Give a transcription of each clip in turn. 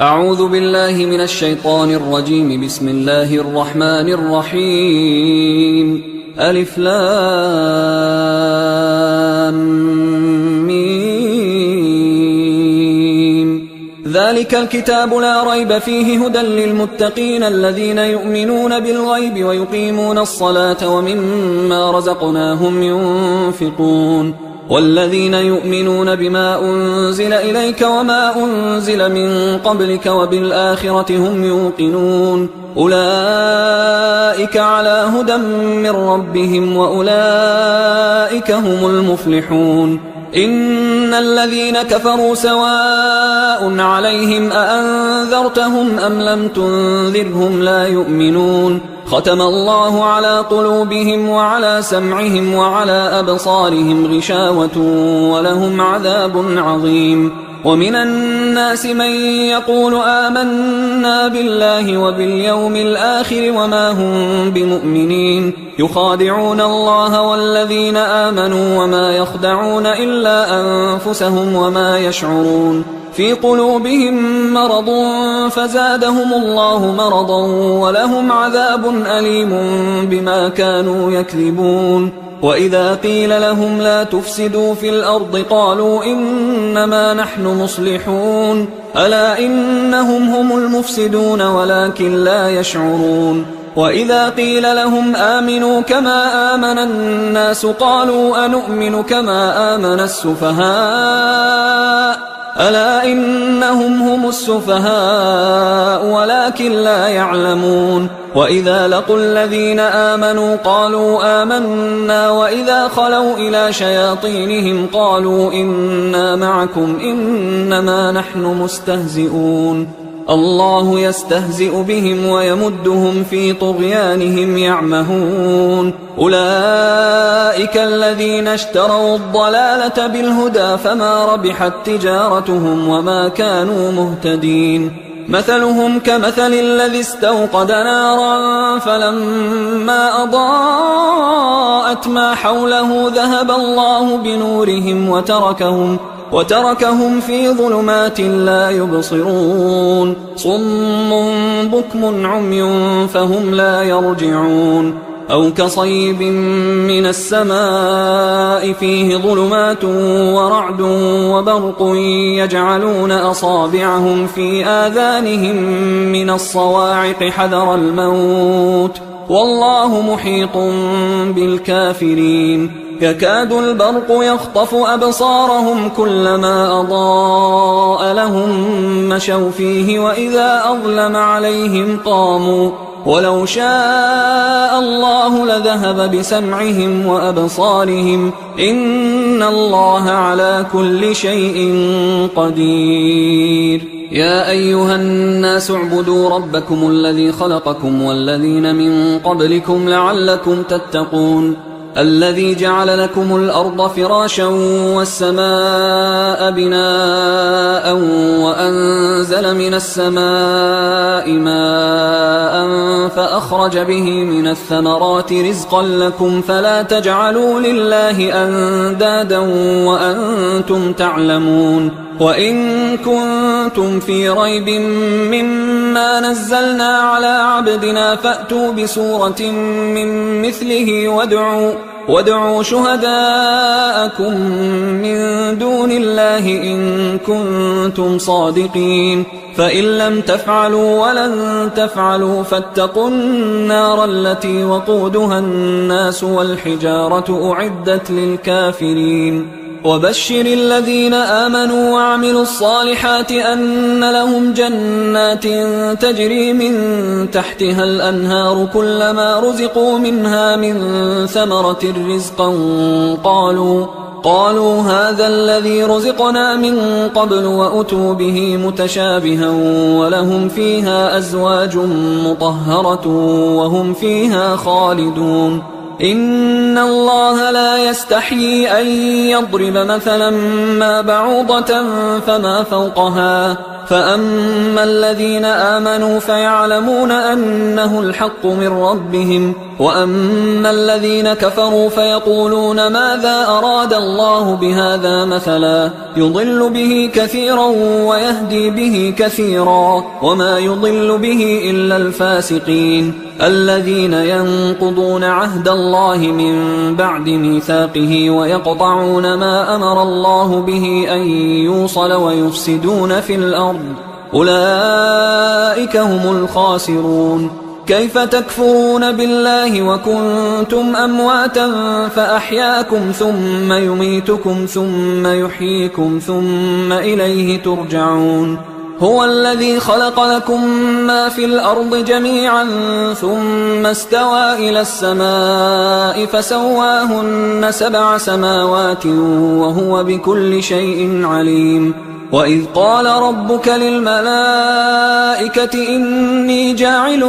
أعوذ بالله من الشيطان الرجيم. بسم الله الرحمن الرحيم. ألف لام ميم. ذلك الكتاب لا ريب فيه هدى للمتقين الذين يؤمنون بالغيب ويقيمون الصلاة ومما رزقناهم ينفقون والذين يؤمنون بما أنزل إليك وما أنزل من قبلك وبالآخرة هم يوقنون أولئك على هدى من ربهم وأولئك هم المفلحون. إن الذين كفروا سواء عليهم أأنذرتهم أم لم تنذرهم لا يؤمنون. ختم الله على قلوبهم وعلى سمعهم وعلى أبصارهم غشاوة ولهم عذاب عظيم. ومن الناس من يقول آمنا بالله وباليوم الآخر وما هم بمؤمنين يخادعون الله والذين آمنوا وما يخدعون إلا أنفسهم وما يشعرون. في قلوبهم مرض فزادهم الله مرضا ولهم عذاب أليم بما كانوا يكذبون. وإذا قيل لهم لا تفسدوا في الأرض قالوا إنما نحن مصلحون ألا إنهم هم المفسدون ولكن لا يشعرون. وإذا قيل لهم آمنوا كما آمن الناس قالوا أنؤمن كما آمن السفهاء ألا إنهم هم السفهاء ولكن لا يعلمون. وإذا لقوا الذين آمنوا قالوا آمنا وإذا خلوا إلى شياطينهم قالوا إنا معكم إنما نحن مستهزئون. الله يستهزئ بهم ويمدهم في طغيانهم يعمهون. أولئك الذين اشتروا الضلالة بالهدى فما ربحت تجارتهم وما كانوا مهتدين. مثلهم كمثل الذي استوقد نارا فلما أضاءت ما حوله ذهب الله بنورهم وتركهم في ظلمات لا يبصرون. صم بكم عمي فهم لا يرجعون. أو كصيب من السماء فيه ظلمات ورعد وبرق يجعلون أصابعهم في آذانهم من الصواعق حذر الموت والله محيط بالكافرين. يكاد البرق يخطف أبصارهم كلما أضاء لهم مشوا فيه وإذا أظلم عليهم قاموا ولو شاء الله لذهب بسمعهم وأبصارهم إن الله على كل شيء قدير. يا أيها الناس اعبدوا ربكم الذي خلقكم والذين من قبلكم لعلكم تتقون الذي جعل لكم الأرض فراشا والسماء بناء وأنزل من السماء ماء فأخرج به من الثمرات رزقا لكم فلا تجعلوا لله أندادا وأنتم تعلمون. وإن كنتم في ريب مما نزلنا على عبدنا فأتوا بسورة من مثله وادعوا شهداءكم من دون الله إن كنتم صادقين فإن لم تفعلوا ولن تفعلوا فاتقوا النار التي وقودها الناس والحجارة أعدت للكافرين. وبشر الذين آمنوا وعملوا الصالحات أن لهم جنات تجري من تحتها الأنهار كلما رزقوا منها من ثمرة رزقا قالوا هذا الذي رزقنا من قبل وأتوا به متشابها ولهم فيها أزواج مطهرة وهم فيها خالدون. إن الله لا يستحيي أن يضرب مثلا ما بعوضة فما فوقها فأما الذين آمنوا فيعلمون أنه الحق من ربهم وأما الذين كفروا فيقولون ماذا أراد الله بهذا مثلا يضل به كثيرا ويهدي به كثيرا وما يضل به إلا الفاسقين الذين ينقضون عهد الله من بعد ميثاقه ويقطعون ما أمر الله به أن يوصل ويفسدون في الأرض أولئك هم الخاسرون. كيف تكفرون بالله وكنتم أمواتا فأحياكم ثم يميتكم ثم يحييكم ثم إليه ترجعون. هو الذي خلق لكم ما في الأرض جميعا ثم استوى إلى السماء فسواهن 7 سماوات وهو بكل شيء عليم. وإذ قال ربك للملائكة إني جاعل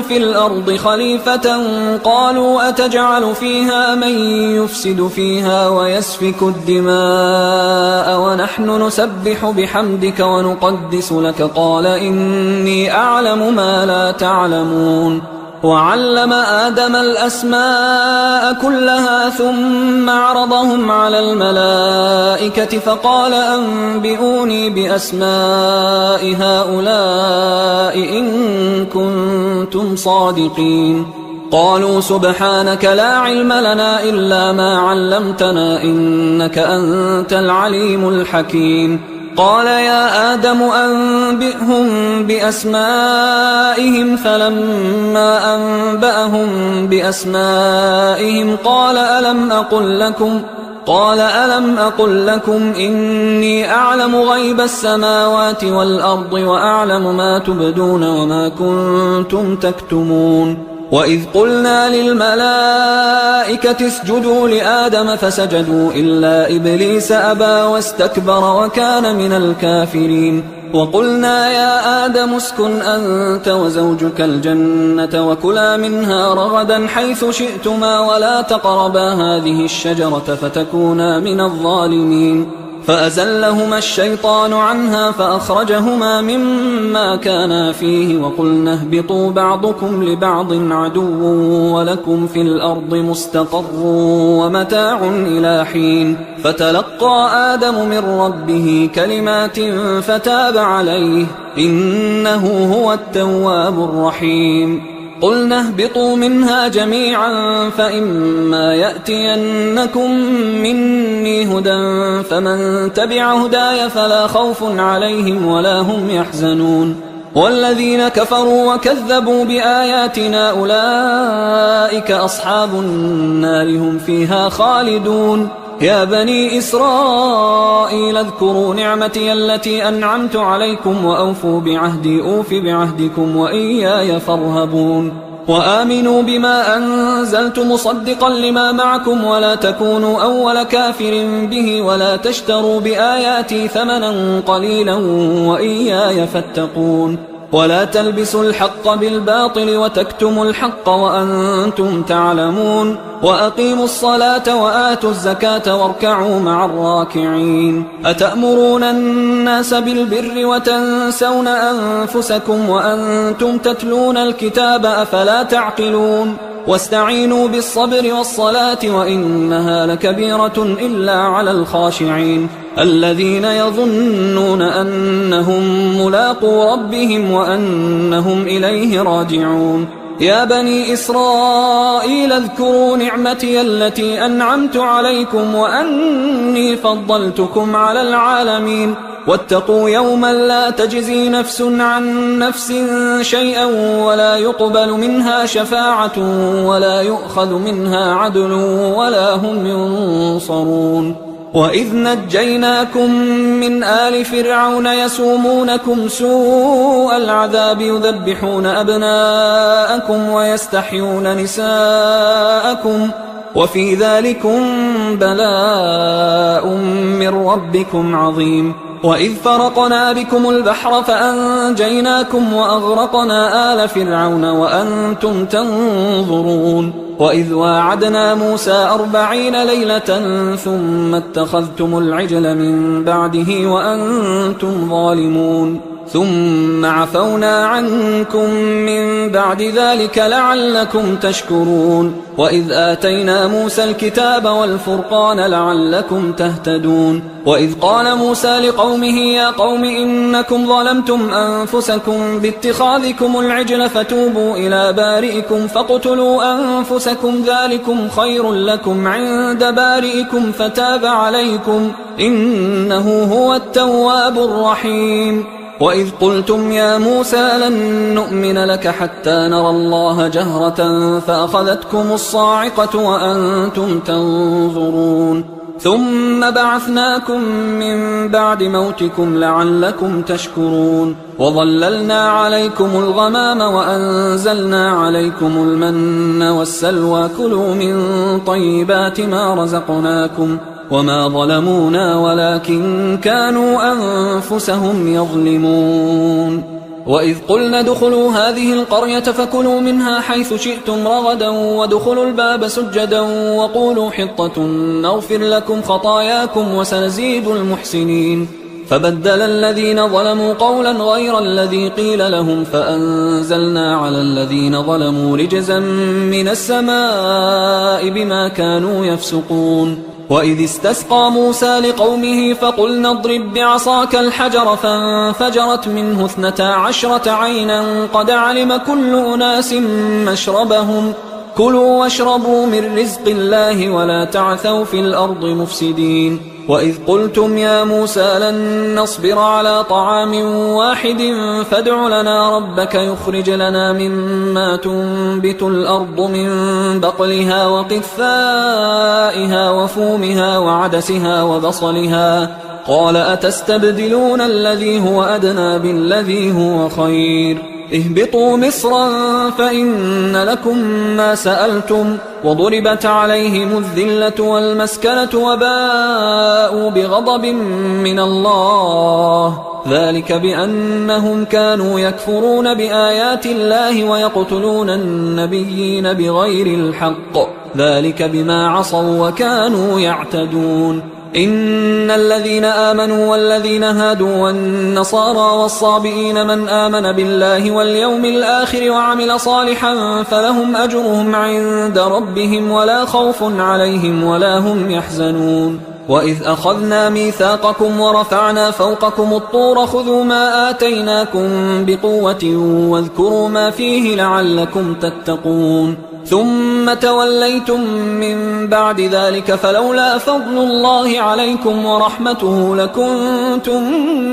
في الأرض خليفة قالوا أتجعل فيها من يفسد فيها ويسفك الدماء ونحن نسبح بحمدك ونقدس لك قال إني أعلم ما لا تعلمون. وعلم آدم الأسماء كلها ثم عرضهم على الملائكة فقال أنبئوني بأسماء هؤلاء إن كنتم صادقين. قالوا سبحانك لا علم لنا إلا ما علمتنا إنك أنت العليم الحكيم. قال يا آدم أنبئهم بأسمائهم فلما أنبأهم بأسمائهم قال ألم أقل لكم إني أعلم غيب السماوات والأرض وأعلم ما تبدون وما كنتم تكتمون. وإذ قلنا للملائكة اسجدوا لآدم فسجدوا إلا إبليس أبى واستكبر وكان من الكافرين. وقلنا يا آدم اسكن أنت وزوجك الجنة وكلا منها رغدا حيث شئتما ولا تقربا هذه الشجرة فتكونا من الظالمين. فأزلهما الشيطان عنها فأخرجهما مما كانا فيه وقلنا اهبطوا بعضكم لبعض عدو ولكم في الأرض مستقر ومتاع إلى حين. فتلقى آدم من ربه كلمات فتاب عليه إنه هو التواب الرحيم. قلنا اهبطوا منها جميعا فإما يأتينكم مني هدى فمن تبع هداي فلا خوف عليهم ولا هم يحزنون. والذين كفروا وكذبوا بآياتنا أولئك أصحاب النار هم فيها خالدون. يا بني إسرائيل اذكروا نعمتي التي أنعمت عليكم وأوفوا بعهدي أوف بعهدكم وإياي فارهبون. وآمنوا بما أنزلت مصدقا لما معكم ولا تكونوا أول كافر به ولا تشتروا بآياتي ثمنا قليلا وإياي فاتقون. ولا تلبسوا الحق بالباطل وتكتموا الحق وأنتم تعلمون. وأقيموا الصلاة وآتوا الزكاة واركعوا مع الراكعين. أتأمرون الناس بالبر وتنسون أنفسكم وأنتم تتلون الكتاب أفلا تعقلون. واستعينوا بالصبر والصلاة وإنها لكبيرة إلا على الخاشعين الذين يظنون أنهم ملاقو ربهم وأنهم إليه راجعون. يا بني إسرائيل اذكروا نعمتي التي أنعمت عليكم وأني فضلتكم على العالمين. واتقوا يوما لا تجزي نفس عن نفس شيئا ولا يقبل منها شفاعة ولا يؤخذ منها عدل ولا هم ينصرون. وإذ نجيناكم من آل فرعون يسومونكم سوء العذاب يذبحون أبناءكم ويستحيون نساءكم وفي ذلكم بلاء من ربكم عظيم. وإذ فرقنا بكم البحر فأنجيناكم وأغرقنا آل فرعون وأنتم تنظرون. وإذ واعدنا موسى 40 ليلة ثم اتخذتم العجل من بعده وأنتم ظالمون. ثم عفونا عنكم من بعد ذلك لعلكم تشكرون وإذ آتينا موسى الكتاب والفرقان لعلكم تهتدون وإذ قال موسى لقومه يا قوم إنكم ظلمتم أنفسكم باتخاذكم العجل فتوبوا إلى بارئكم فاقتلوا أنفسكم ذلكم خير لكم عند بارئكم فتاب عليكم إنه هو التواب الرحيم وإذ قلتم يا موسى لن نؤمن لك حتى نرى الله جهرة فأخذتكم الصاعقة وأنتم تنظرون ثم بعثناكم من بعد موتكم لعلكم تشكرون وظللنا عليكم الغمام وأنزلنا عليكم المن والسلوى كلوا من طيبات ما رزقناكم وما ظلمونا ولكن كانوا أنفسهم يظلمون وإذ قلنا ادخلوا هذه القرية فكلوا منها حيث شئتم رغدا وادخلوا الباب سجدا وقولوا حطة نغفر لكم خطاياكم وسنزيد المحسنين فبدل الذين ظلموا قولا غير الذي قيل لهم فأنزلنا على الذين ظلموا رجزا من السماء بما كانوا يفسقون وإذ استسقى موسى لقومه فقلنا اضرب بعصاك الحجر فانفجرت منه 12 عينا قد علم كل أناس مشربهم كلوا واشربوا من رزق الله ولا تعثوا في الأرض مفسدين وإذ قلتم يا موسى لن نصبر على طعام واحد فادع لنا ربك يخرج لنا مما تنبت الأرض من بقلها وقثائها وفومها وعدسها وبصلها قال أتستبدلون الذي هو أدنى بالذي هو خير اهبطوا مصرا فإن لكم ما سألتم وضربت عليهم الذلة والمسكنة وباءوا بغضب من الله ذلك بأنهم كانوا يكفرون بآيات الله ويقتلون النبيين بغير الحق ذلك بما عصوا وكانوا يعتدون إن الذين آمنوا والذين هادوا والنصارى والصابئين من آمن بالله واليوم الآخر وعمل صالحا فلهم أجرهم عند ربهم ولا خوف عليهم ولا هم يحزنون وإذ أخذنا ميثاقكم ورفعنا فوقكم الطور خذوا ما آتيناكم بقوة واذكروا ما فيه لعلكم تتقون ثم توليتم من بعد ذلك فلولا فضل الله عليكم ورحمته لكنتم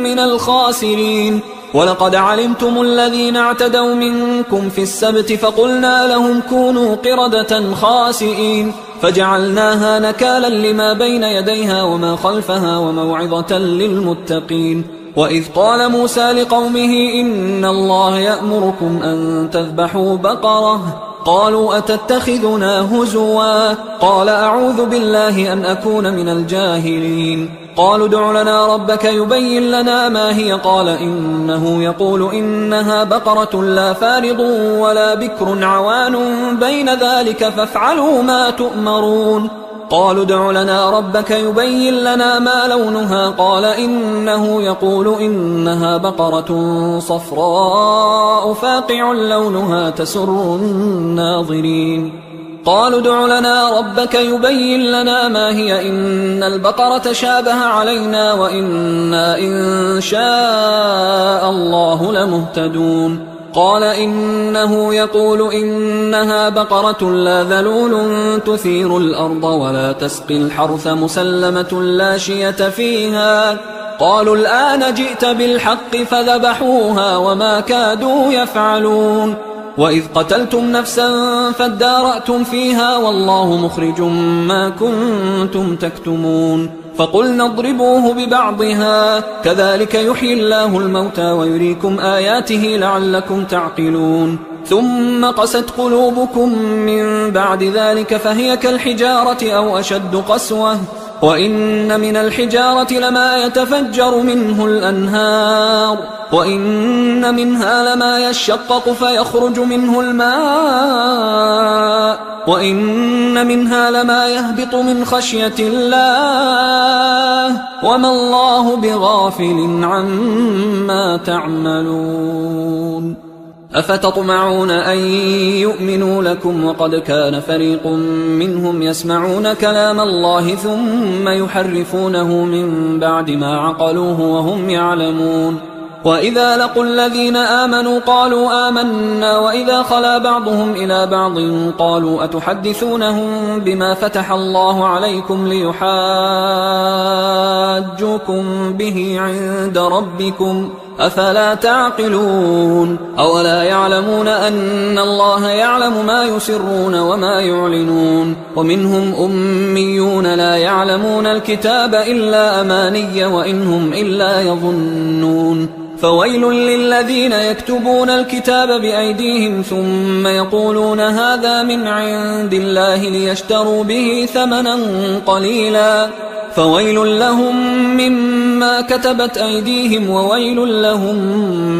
من الخاسرين ولقد علمتم الذين اعتدوا منكم في السبت فقلنا لهم كونوا قردة خاسئين فجعلناها نكالا لما بين يديها وما خلفها وموعظة للمتقين وإذ قال موسى لقومه إن الله يأمركم أن تذبحوا بقرة قالوا أتتخذنا هزوا قال أعوذ بالله أن أكون من الجاهلين قالوا ادع لنا ربك يبين لنا ما هي قال إنه يقول إنها بقرة لا فارض ولا بكر عوان بين ذلك فافعلوا ما تؤمرون قالوا ادع لنا ربك يبين لنا ما لونها قال إنه يقول إنها بقرة صفراء فاقع لونها تسر الناظرين قالوا ادع لنا ربك يبين لنا ما هي إن البقرة شابه علينا وإنا إن شاء الله لمهتدون قال إنه يقول إنها بقرة لا ذلول تثير الأرض ولا تسقي الحرث مسلمة لا شية فيها قالوا الآن جئت بالحق فذبحوها وما كادوا يفعلون وإذ قتلتم نفسا فادارأتم فيها والله مخرج ما كنتم تكتمون فقلنا اضربوه ببعضها كذلك يحيي الله الموتى ويريكم آياته لعلكم تعقلون ثم قست قلوبكم من بعد ذلك فهي كالحجارة أو أشد قسوة وإن من الحجارة لما يتفجر منه الأنهار وإن منها لما يشقق فيخرج منه الماء وإن منها لما يهبط من خشية الله وما الله بغافل عما تعملون. أفتطمعون أن يؤمنوا لكم وقد كان فريق منهم يسمعون كلام الله ثم يحرفونه من بعد ما عقلوه وهم يعلمون. وإذا لقوا الذين آمنوا قالوا آمنا وإذا خلا بعضهم إلى بعض قالوا أتحدثونهم بما فتح الله عليكم ليحاجوكم به عند ربكم أفلا تعقلون. أولا يعلمون أن الله يعلم ما يسرون وما يعلنون. ومنهم أميون لا يعلمون الكتاب إلا أماني وإنهم إلا يظنون. فويل للذين يكتبون الكتاب بأيديهم ثم يقولون هذا من عند الله ليشتروا به ثمنا قليلا فويل لهم مما كتبت أيديهم وويل لهم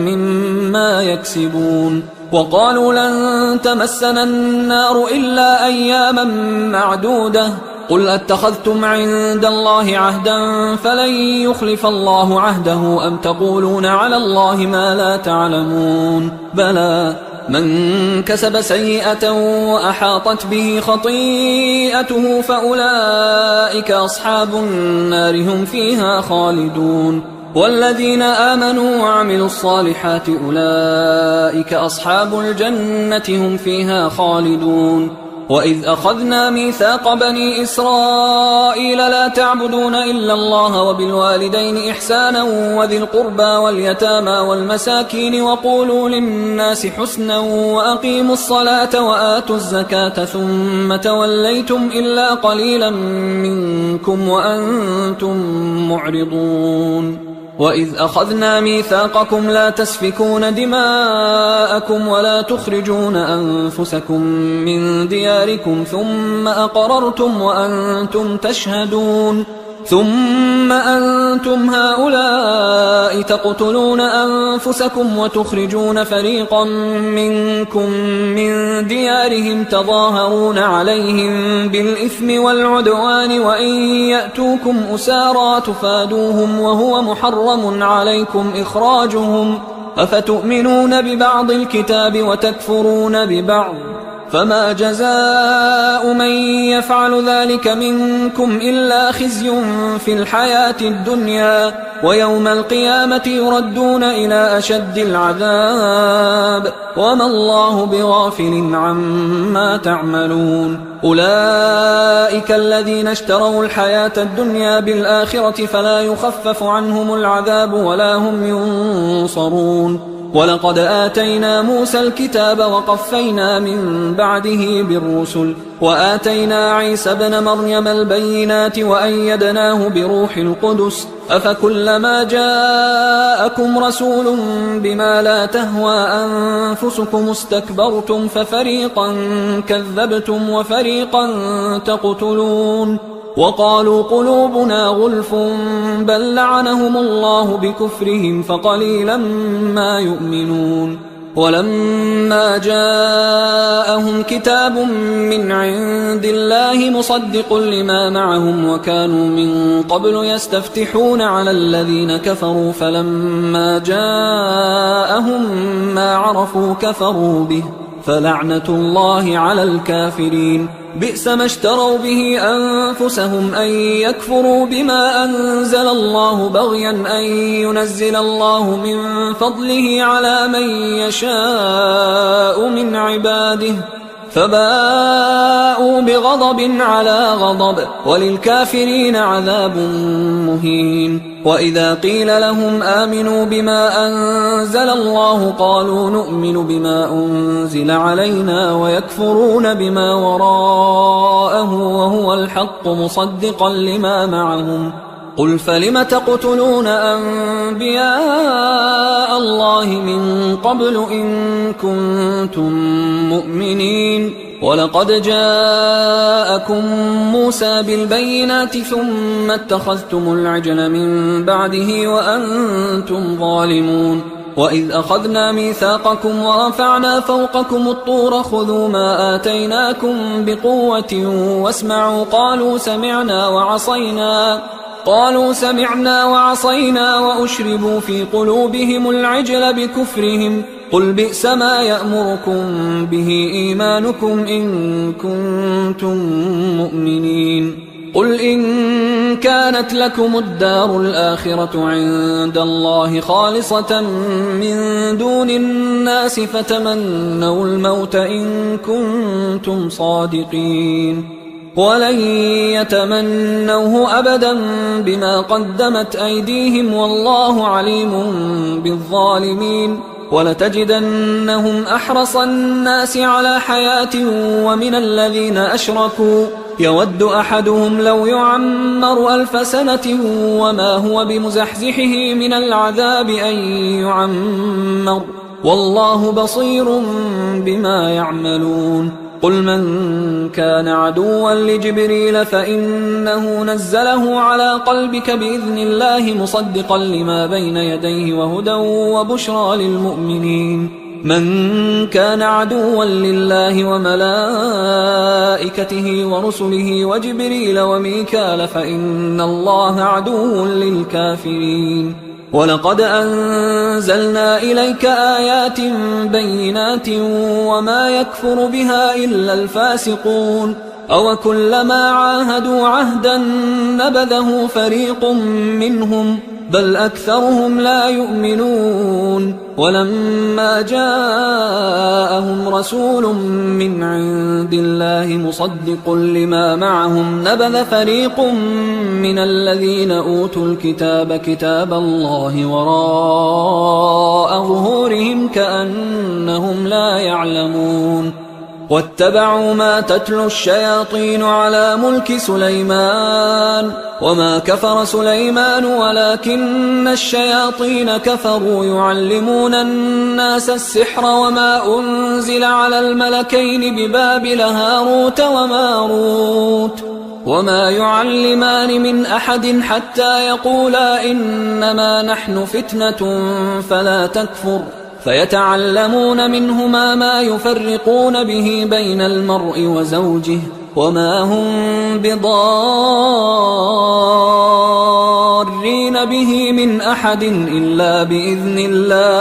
مما يكسبون. وقالوا لن تمسنا النار إلا أياما معدودة قل أتخذتم عند الله عهدا فلن يخلف الله عهده أم تقولون على الله ما لا تعلمون. بلى من كسب سيئة وأحاطت به خطيئته فأولئك أصحاب النار هم فيها خالدون. والذين آمنوا وعملوا الصالحات أولئك أصحاب الجنة هم فيها خالدون. وإذ أخذنا ميثاق بني إسرائيل لا تعبدون إلا الله وبالوالدين إحسانا وذي القربى واليتامى والمساكين وقولوا للناس حسنا وأقيموا الصلاة وآتوا الزكاة ثم توليتم إلا قليلا منكم وأنتم معرضون. وإذ أخذنا ميثاقكم لا تسفكون دماءكم ولا تخرجون أنفسكم من دياركم ثم أقررتم وأنتم تشهدون ثم أنتم هؤلاء تقتلون أنفسكم وتخرجون فريقا منكم من ديارهم تظاهرون عليهم بالإثم والعدوان وإن يأتوكم أسارى تفادوهم وهو محرم عليكم إخراجهم أفتؤمنون ببعض الكتاب وتكفرون ببعض فما جزاء من يفعل ذلك منكم إلا خزي في الحياة الدنيا ويوم القيامة يردون إلى أشد العذاب وما الله بغافل عما تعملون. أولئك الذين اشتروا الحياة الدنيا بالآخرة فلا يخفف عنهم العذاب ولا هم ينصرون. ولقد آتينا موسى الكتاب وقفينا من بعده بالرسل وآتينا عيسى ابن مريم البينات وأيدناه بروح القدس أفكلما جاءكم رسول بما لا تهوى أنفسكم استكبرتم ففريقا كذبتم وفريقا تقتلون. وقالوا قلوبنا غلف بل لعنهم الله بكفرهم فقليلا ما يؤمنون. ولما جاءهم كتاب من عند الله مصدق لما معهم وكانوا من قبل يستفتحون على الذين كفروا فلما جاءهم ما عرفوا كفروا به فلعنة الله على الكافرين. بئس ما اشتروا به أنفسهم أن يكفروا بما أنزل الله بغيا أن ينزل الله من فضله على من يشاء من عباده فباءوا بغضب على غضب وللكافرين عذاب مهين. وإذا قيل لهم آمنوا بما أنزل الله قالوا نؤمن بما أنزل علينا ويكفرون بما وراءه وهو الحق مصدقا لما معهم قل فلم تقتلون أنبياء الله من قبل إن كنتم مؤمنين ولقد جاءكم موسى بالبينات ثم اتخذتم العجل من بعده وأنتم ظالمون وإذ أخذنا ميثاقكم ورفعنا فوقكم الطور خذوا ما آتيناكم بقوة واسمعوا قالوا سمعنا وعصينا وأشربوا في قلوبهم العجل بكفرهم قل بئس ما يأمركم به إيمانكم إن كنتم مؤمنين قل إن كانت لكم الدار الآخرة عند الله خالصة من دون الناس فتمنوا الموت إن كنتم صادقين ولن يتمنوه أبدا بما قدمت أيديهم والله عليم بالظالمين ولتجدنهم أحرص الناس على حياة ومن الذين أشركوا يود أحدهم لو يعمر 1000 سنة وما هو بمزحزحه من العذاب أن يعمر والله بصير بما يعملون قل من كان عدوا لجبريل فإنه نزله على قلبك بإذن الله مصدقا لما بين يديه وهدى وبشرى للمؤمنين من كان عدوا لله وملائكته ورسله وجبريل وميكال فإن الله عدو للكافرين ولقد أنزلنا إليك آيات بينات وما يكفر بها إلا الفاسقون أوكلما عاهدوا عهدا نبذه فريق منهم بل أكثرهم لا يؤمنون ولما جاءهم رسول من عند الله مصدق لما معهم نبذ فريق من الذين أوتوا الكتاب كتاب الله وراء ظهورهم كأنهم لا يعلمون واتبعوا ما تتلو الشياطين على ملك سليمان وما كفر سليمان ولكن الشياطين كفروا يعلمون الناس السحر وما أنزل على الملكين ببابل هاروت وماروت وما يعلمان من أحد حتى يقولا إنما نحن فتنة فلا تكفر فيتعلمون منهما ما يفرقون به بين المرء وزوجه وما هم بضارين به من أحد إلا بإذن الله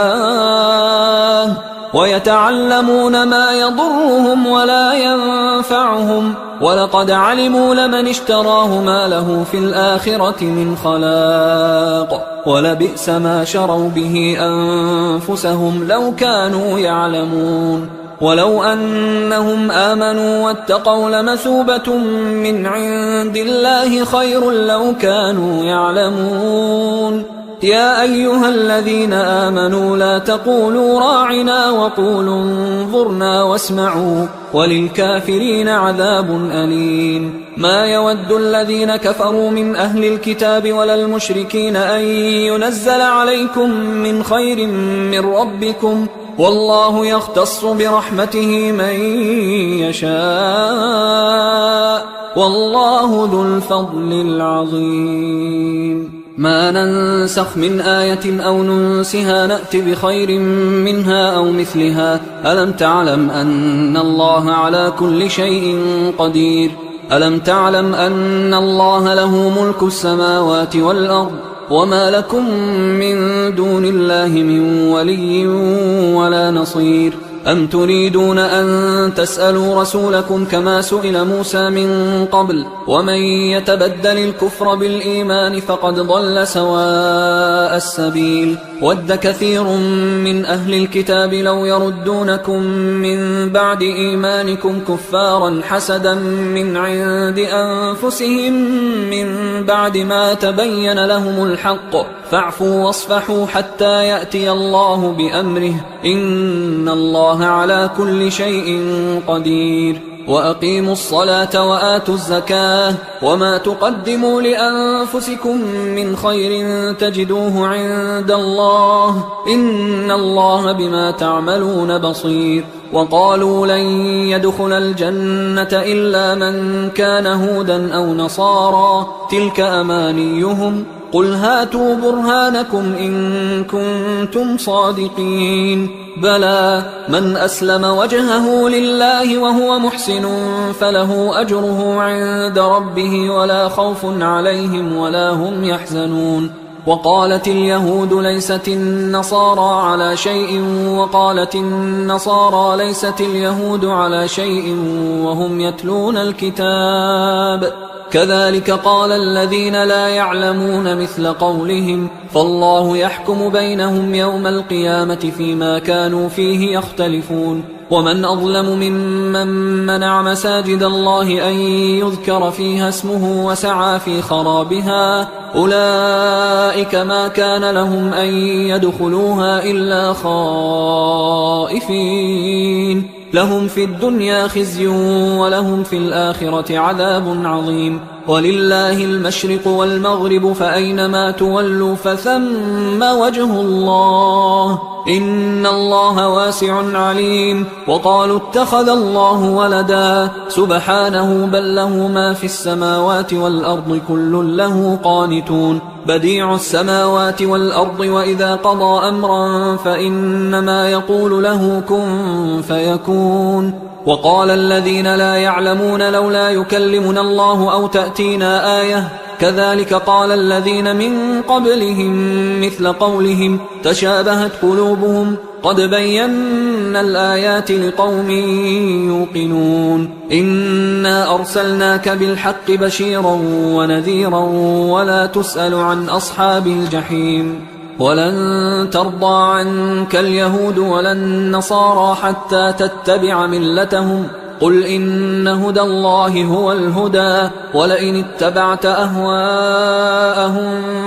ويتعلمون ما يضرهم ولا ينفعهم ولقد علموا لمن اشتراه ما له في الآخرة من خلاق ولبئس ما شروا به أنفسهم لو كانوا يعلمون ولو أنهم آمنوا واتقوا لمثوبة من عند الله خير لو كانوا يعلمون يا أيها الذين آمنوا لا تقولوا راعنا وقولوا انظرنا واسمعوا وللكافرين عذاب أليم ما يود الذين كفروا من أهل الكتاب ولا المشركين أن ينزل عليكم من خير من ربكم والله يختص برحمته من يشاء والله ذو الفضل العظيم ما ننسخ من آية أو ننسها نأت بخير منها أو مثلها ألم تعلم أن الله على كل شيء قدير ألم تعلم أن الله له ملك السماوات والأرض وما لكم من دون الله من ولي ولا نصير أم تريدون أن تسألوا رسولكم كما سئل موسى من قبل ومن يتبدل الكفر بالإيمان فقد ضل سواء السبيل ود كثير من أهل الكتاب لو يردونكم من بعد إيمانكم كفارا حسدا من عند أنفسهم من بعد ما تبين لهم الحق فاعفوا واصفحوا حتى يأتي الله بأمره إن الله على كل شيء قدير وأقيموا الصلاة وآتوا الزكاة وما تقدموا لأنفسكم من خير تجدوه عند الله إن الله بما تعملون بصير وقالوا لن يدخل الجنة إلا من كان هودا أو نصارى تلك أمانيهم قل هاتوا برهانكم إن كنتم صادقين بلى من أسلم وجهه لله وهو محسن فله أجره عند ربه ولا خوف عليهم ولا هم يحزنون وقالت اليهود ليست النصارى على شيء وقالت النصارى ليست اليهود على شيء وهم يتلون الكتاب كذلك قال الذين لا يعلمون مثل قولهم فالله يحكم بينهم يوم القيامة فيما كانوا فيه يختلفون ومن أظلم ممن منع مساجد الله أن يذكر فيها اسمه وسعى في خرابها أولئك ما كان لهم أن يدخلوها إلا خائفين لهم في الدنيا خزي ولهم في الآخرة عذاب عظيم ولله المشرق والمغرب فأينما تولوا فثم وجه الله إن الله واسع عليم وقالوا اتخذ الله ولدا سبحانه بل له ما في السماوات والأرض كل له قانتون بديع السماوات والأرض وإذا قضى أمرا فإنما يقول له كن فيكون وقال الذين لا يعلمون لولا يكلمنا الله أو تأتينا آية كذلك قال الذين من قبلهم مثل قولهم تشابهت قلوبهم قد بينا الآيات لقوم يوقنون إنا أرسلناك بالحق بشيرا ونذيرا ولا تسأل عن أصحاب الجحيم ولن ترضى عنك اليهود ولا النصارى حتى تتبع ملتهم قل إن هدى الله هو الهدى ولئن اتبعت أهواءهم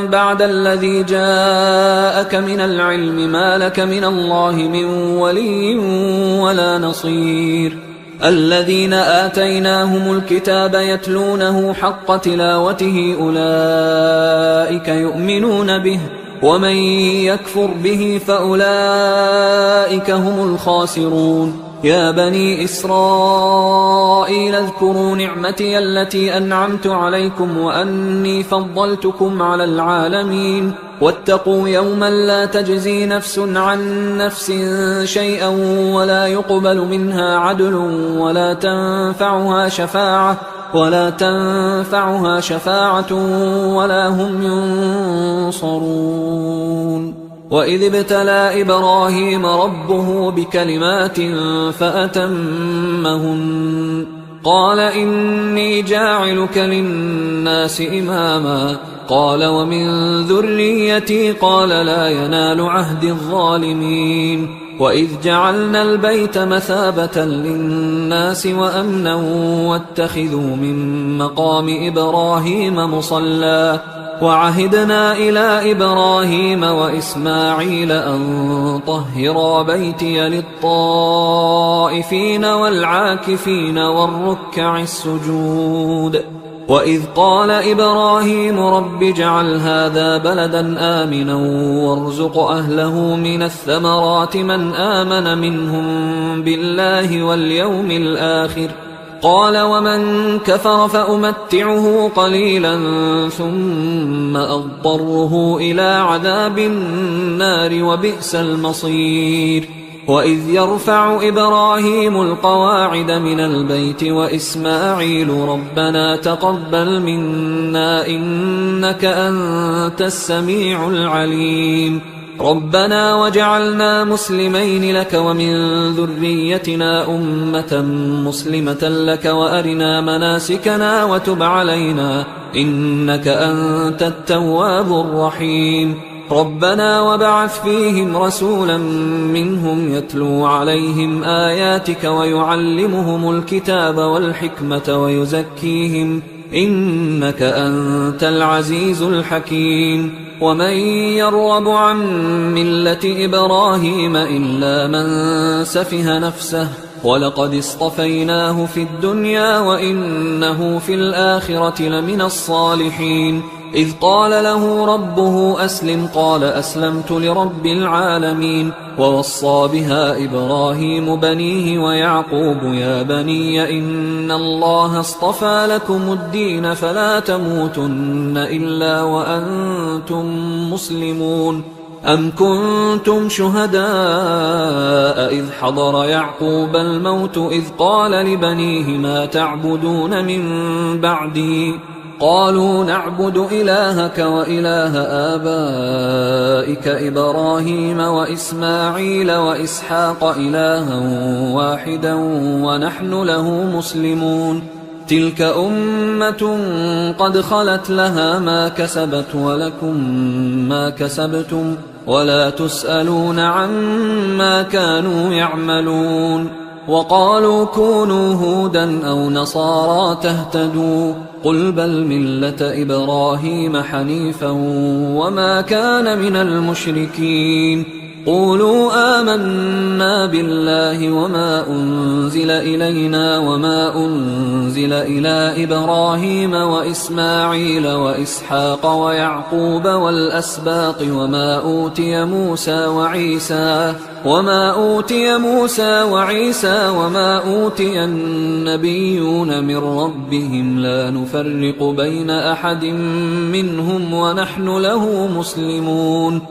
بعد الذي جاءك من العلم ما لك من الله من ولي ولا نصير الذين آتيناهم الكتاب يتلونه حق تلاوته أولئك يؤمنون به ومن يكفر به فأولئك هم الخاسرون يا بني إسرائيل اذكروا نعمتي التي أنعمت عليكم وأني فضلتكم على العالمين واتقوا يوما لا تجزي نفس عن نفس شيئا ولا يقبل منها عدل ولا تنفعها شفاعة ولا هم ينصرون وإذ ابتلى إبراهيم ربه بكلمات فأتمهن قال إني جاعلك للناس إماما قال ومن ذريتي قال لا ينال عهد الظالمين وإذ جعلنا البيت مثابة للناس وأمنا واتخذوا من مقام إبراهيم مصلى وعهدنا إلى إبراهيم وإسماعيل أن طهرا بيتي للطائفين والعاكفين والركع السجود وإذ قال إبراهيم رب اجعل هذا بلدا آمنا وارزق أهله من الثمرات من آمن منهم بالله واليوم الآخر قال ومن كفر فأمتعه قليلا ثم أضطره إلى عذاب النار وبئس المصير وإذ يرفع إبراهيم القواعد من البيت وإسماعيل ربنا تقبل منا إنك أنت السميع العليم ربنا وجعلنا مسلمين لك ومن ذريتنا أمة مسلمة لك وأرنا مناسكنا وتب علينا إنك أنت التواب الرحيم ربنا وبعث فيهم رسولا منهم يتلو عليهم آياتك ويعلمهم الكتاب والحكمة ويزكيهم إنك أنت العزيز الحكيم ومن يرغب عن ملة إبراهيم إلا من سفه نفسه ولقد اصطفيناه في الدنيا وإنه في الآخرة لمن الصالحين إذ قال له ربه أسلم قال أسلمت لرب العالمين. ووصى بها إبراهيم بنيه ويعقوب يا بني إن الله اصطفى لكم الدين فلا تموتن إلا وأنتم مسلمون. أم كنتم شهداء إذ حضر يعقوب الموت إذ قال لبنيه ما تعبدون من بعدي قالوا نعبد إلهك وإله آبائك إبراهيم وإسماعيل وإسحاق إلها واحدا ونحن له مسلمون. تلك أمة قد خلت لها ما كسبت ولكم ما كسبتم ولا تسألون عما كانوا يعملون. وقالوا كونوا هودا أو نصارى تهتدوا قل بل ملة إبراهيم حنيفا وما كان من المشركين. قولوا آمنا بالله وما أنزل إلينا وما أنزل إلى إبراهيم وإسماعيل وإسحاق ويعقوب والأسباط وما أوتي موسى وعيسى وما أوتي النبيون من ربهم لا نفرق بين أحد منهم ونحن له مسلمون.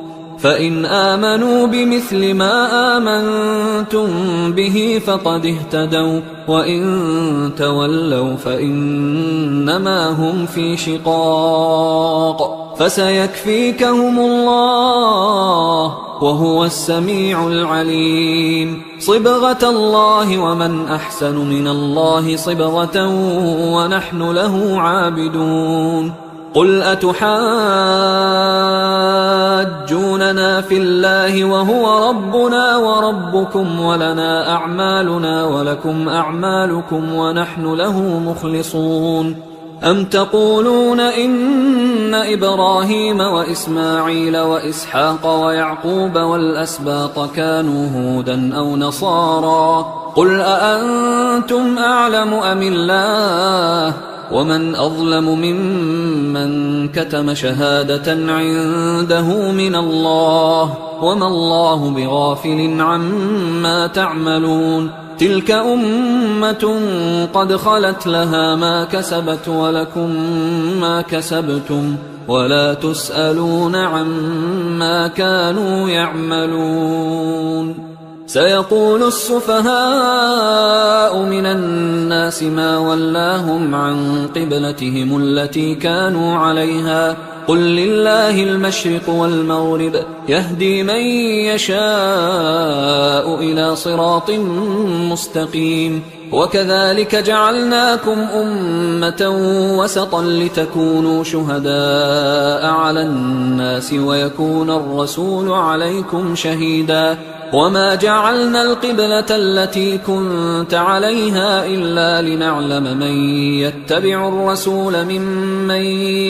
فإن آمنوا بمثل ما آمنتم به فقد اهتدوا وإن تولوا فإنما هم في شقاق فسيكفيكهم الله وهو السميع العليم. صبغة الله ومن أحسن من الله صبغة ونحن له عابدون. قل أتحاجوننا في الله وهو ربنا وربكم ولنا أعمالنا ولكم أعمالكم ونحن له مخلصون. أم تقولون إن إبراهيم وإسماعيل وإسحاق ويعقوب والأسباط كانوا هودا أو نصارى قل أأنتم أعلم أم الله ومن أظلم ممن كتم شهادة عنده من الله وما الله بغافل عما تعملون. تلك أمة قد خلت لها ما كسبت ولكم ما كسبتم ولا تسألون عما كانوا يعملون. سيقول السفهاء من الناس ما ولاهم عن قبلتهم التي كانوا عليها قل لله المشرق والمغرب يهدي من يشاء إلى صراط مستقيم. وكذلك جعلناكم أمة وسطا لتكونوا شهداء على الناس ويكون الرسول عليكم شهيدا. وما جعلنا القبلة التي كنت عليها إلا لنعلم من يتبع الرسول ممن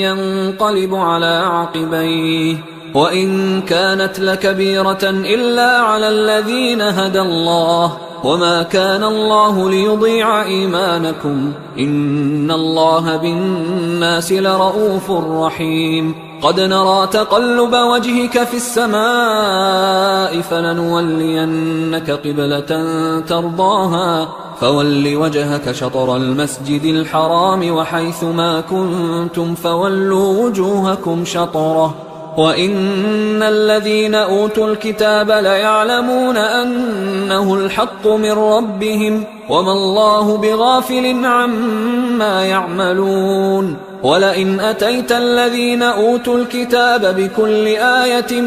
ينقلب على عقبيه وإن كانت لكبيرة إلا على الذين هدى الله وما كان الله ليضيع إيمانكم إن الله بالناس لرؤوف رحيم. قد نرى تقلب وجهك في السماء فلنولينك قبلة ترضاها فول وجهك شطر المسجد الحرام وحيث ما كنتم فولوا وجوهكم شطره وإن الذين أوتوا الكتاب ليعلمون أنه الحق من ربهم وما الله بغافل عما يعملون. ولئن أتيت الذين أوتوا الكتاب بكل آية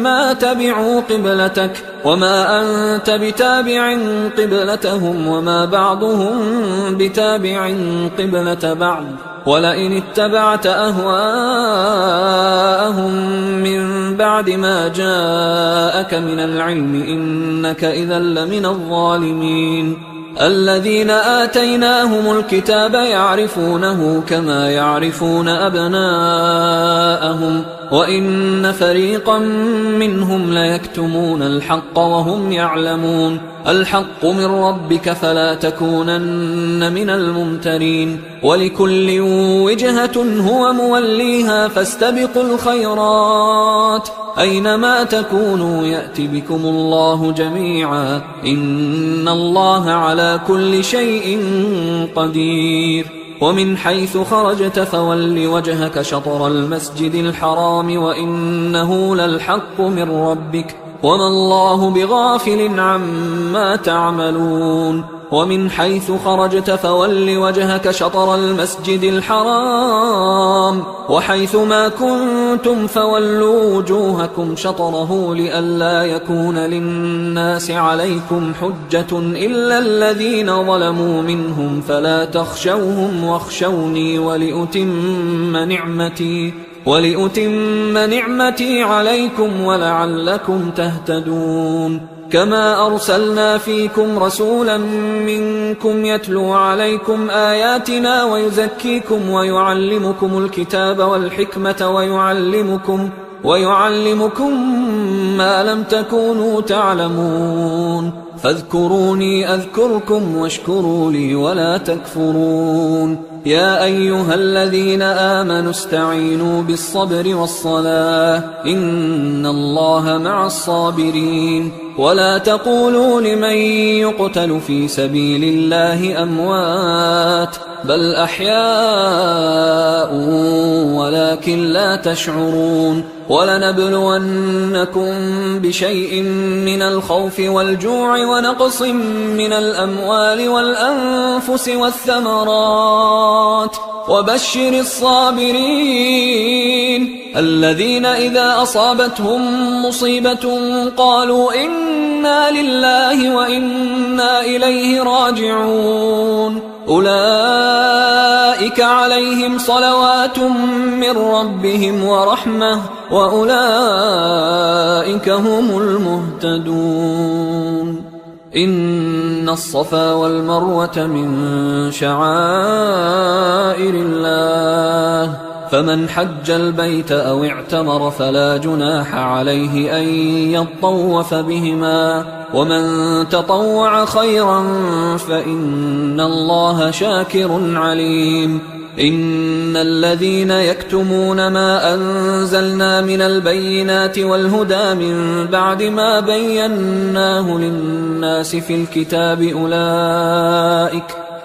ما تبعوا قبلتك وما أنت بتابع قبلتهم وما بعضهم بتابع قبلة بعض ولئن اتبعت أهواءهم من بعد ما جاءك من العلم إنك إذا لمن الظالمين. الذين آتيناهم الكتاب يعرفونه كما يعرفون أبناءهم وإن فريقا منهم ليكتمون الحق وهم يعلمون الحق من ربك فلا تكونن من الممترين ولكل وجهة هو موليها فاستبقوا الخيرات أينما تكونوا يأت بكم الله جميعا إن الله على كل شيء قدير ومن حيث خرجت فول وجهك شطر المسجد الحرام وإنه للحق من ربك وما الله بغافل عما تعملون ومن حيث خرجت فول وجهك شطر المسجد الحرام وحيث ما كنتم فولوا وجوهكم شطره لئلا يكون للناس عليكم حجة إلا الذين ظلموا منهم فلا تخشوهم واخشوني ولأتم نعمتي عليكم ولعلكم تهتدون كما أرسلنا فيكم رسولا منكم يتلو عليكم آياتنا ويزكيكم ويعلمكم الكتاب والحكمة ويعلمكم ما لم تكونوا تعلمون فاذكروني أذكركم واشكروا لي ولا تكفرون يا أيها الذين آمنوا استعينوا بالصبر والصلاة إن الله مع الصابرين ولا تقولوا لمن يقتل في سبيل الله أموات بل أحياء ولكن لا تشعرون ولنبلونكم بشيء من الخوف والجوع ونقص من الأموال والأنفس والثمرات وبشر الصابرين الذين إذا أصابتهم مصيبة قالوا إنا لله وإنا إليه راجعون أولئك عليهم صلوات من ربهم ورحمة وأولئك هم المهتدون إن الصفا والمروة من شعائر الله فمن حج البيت أو اعتمر فلا جناح عليه أن يطوف بهما ومن تطوع خيرا فإن الله شاكر عليم إن الذين يكتمون ما أنزلنا من البينات والهدى من بعد ما بيناه للناس في الكتاب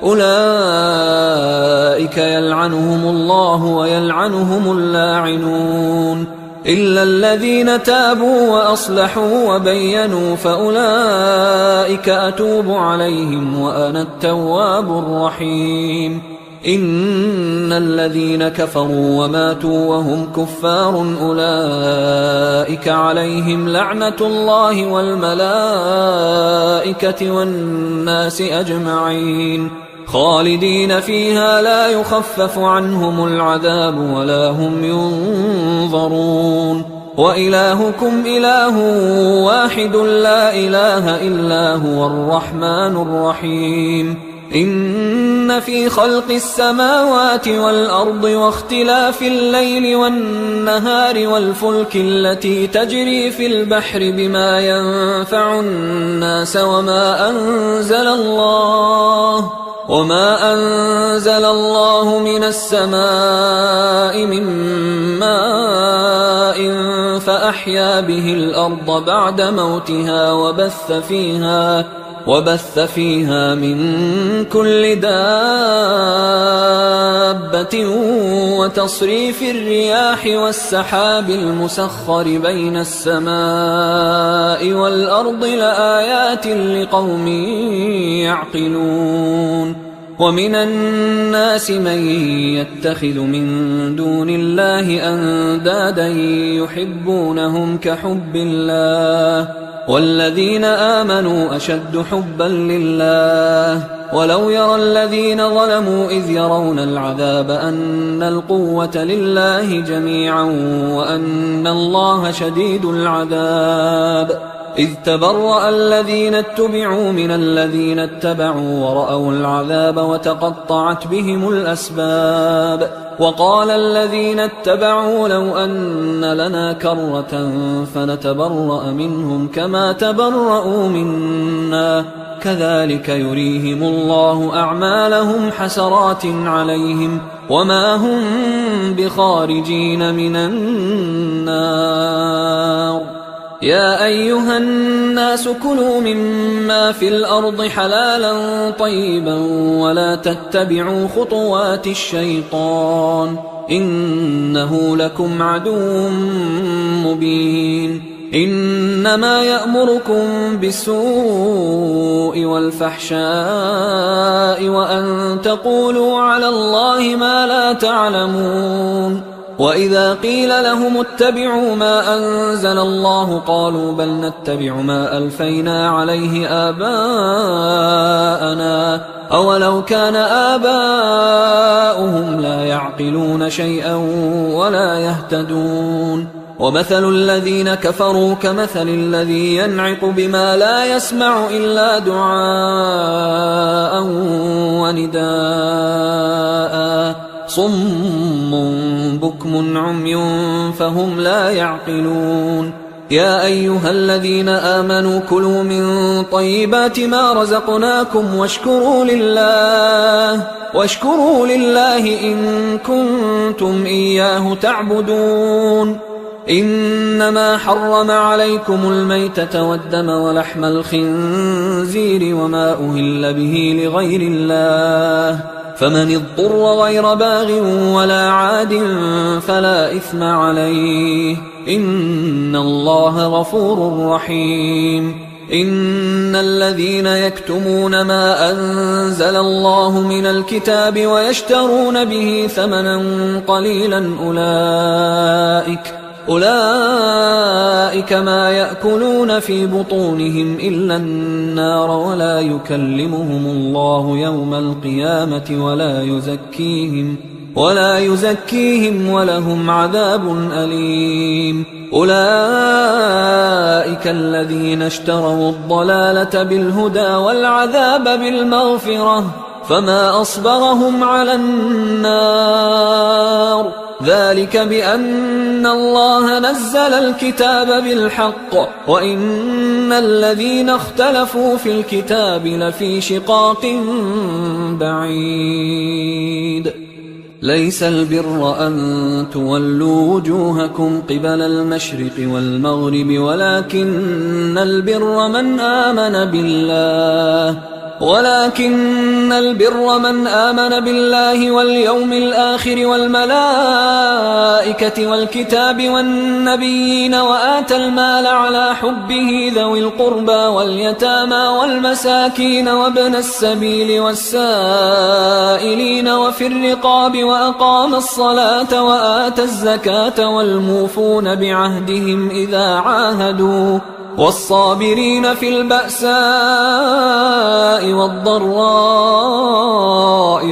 أولئك يلعنهم الله ويلعنهم اللاعنون إلا الذين تابوا وأصلحوا وبينوا فأولئك أتوب عليهم وأنا التواب الرحيم إن الذين كفروا وماتوا وهم كفار أولئك عليهم لعنة الله والملائكة والناس أجمعين خالدين فيها لا يخفف عنهم العذاب ولا هم ينظرون وإلهكم إله واحد لا إله إلا هو الرحمن الرحيم إن في خلق السماوات والأرض واختلاف الليل والنهار والفلك التي تجري في البحر بما ينفع الناس وما أنزل الله من السماء من ماء فأحيا به الأرض بعد موتها وبث فيها من كل دابة وتصريف الرياح والسحاب المسخر بين السماء والأرض لآيات لقوم يعقلون ومن الناس من يتخذ من دون الله أندادا يحبونهم كحب الله والذين آمنوا أشد حبا لله ولو يرى الذين ظلموا إذ يرون العذاب أن القوة لله جميعا وأن الله شديد العذاب إذ تبرأ الذين اتبعوا من الذين اتبعوا ورأوا العذاب وتقطعت بهم الأسباب وقال الذين اتبعوا لو أن لنا كرة فنتبرأ منهم كما تبرأوا منا كذلك يريهم الله أعمالهم حسرات عليهم وما هم بخارجين من النار. يا أيها الناس كلوا مما في الأرض حلالا طيبا ولا تتبعوا خطوات الشيطان إنه لكم عدو مبين. إنما يأمركم بالسوء والفحشاء وأن تقولوا على الله ما لا تعلمون. وإذا قيل لهم اتبعوا ما أنزل الله قالوا بل نتبع ما ألفينا عليه آباءنا أولو كان آباؤهم لا يعقلون شيئا ولا يهتدون. ومثل الذين كفروا كمثل الذي ينعق بما لا يسمع إلا دعاء ونداء صم بكم عمي فهم لا يعقلون. يا أيها الذين آمنوا كلوا من طيبات ما رزقناكم واشكروا لله إن كنتم إياه تعبدون. إنما حرم عليكم الميتة والدم ولحم الخنزير وما أهل به لغير الله فمن اضطر غير باغ ولا عاد فلا إثم عليه إن الله غفور رحيم. إن الذين يكتمون ما أنزل الله من الكتاب ويشترون به ثمنا قليلا أولئك ما يأكلون في بطونهم إلا النار ولا يكلمهم الله يوم القيامة ولا يزكيهم ولهم عذاب أليم. أولئك الذين اشتروا الضلالة بالهدى والعذاب بالمغفرة فما أصبرهم على النار ذلك بأن الله نزل الكتاب بالحق وإن الذين اختلفوا في الكتاب لفي شقاق بعيد. ليس البر أن تولوا وجوهكم قبل المشرق والمغرب ولكن البر من آمن بالله واليوم الآخر والملائكة والكتاب والنبيين وآتى المال على حبه ذوي القربى واليتامى والمساكين وابن السبيل والسائلين وفي الرقاب وأقام الصلاة وآتى الزكاة والموفون بعهدهم إذا عاهدوا والصابرين في البأساء والضراء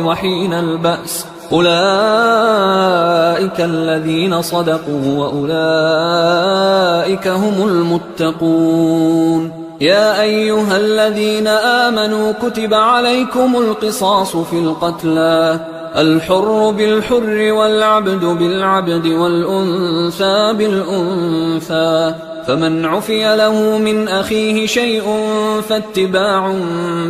وحين البأس أولئك الذين صدقوا وأولئك هم المتقون. يا أيها الذين آمنوا كتب عليكم القصاص في القتلى الحر بالحر والعبد بالعبد والأنثى بالأنثى فمن عفي له من أخيه شيء فاتباع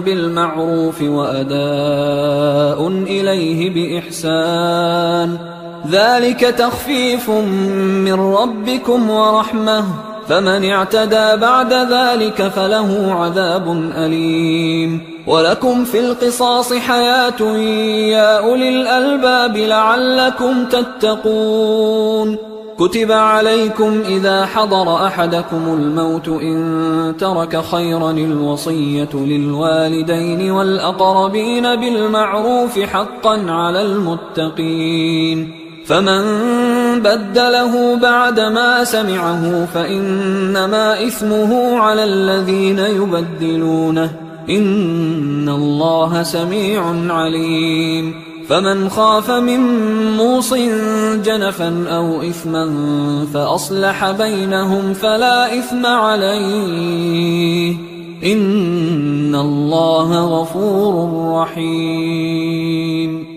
بالمعروف وأداء إليه بإحسان ذلك تخفيف من ربكم ورحمة فمن اعتدى بعد ذلك فله عذاب أليم. ولكم في القصاص حياة يا أولي الألباب لعلكم تتقون. كتب عليكم إذا حضر أحدكم الموت إن ترك خيرا الوصية للوالدين والأقربين بالمعروف حقا على المتقين فمن بدله بعدما سمعه فإنما إثمه على الذين يبدلونه إن الله سميع عليم. فمن خاف من موص جنفا أو إثما فأصلح بينهم فلا إثم عليه إن الله غفور رحيم.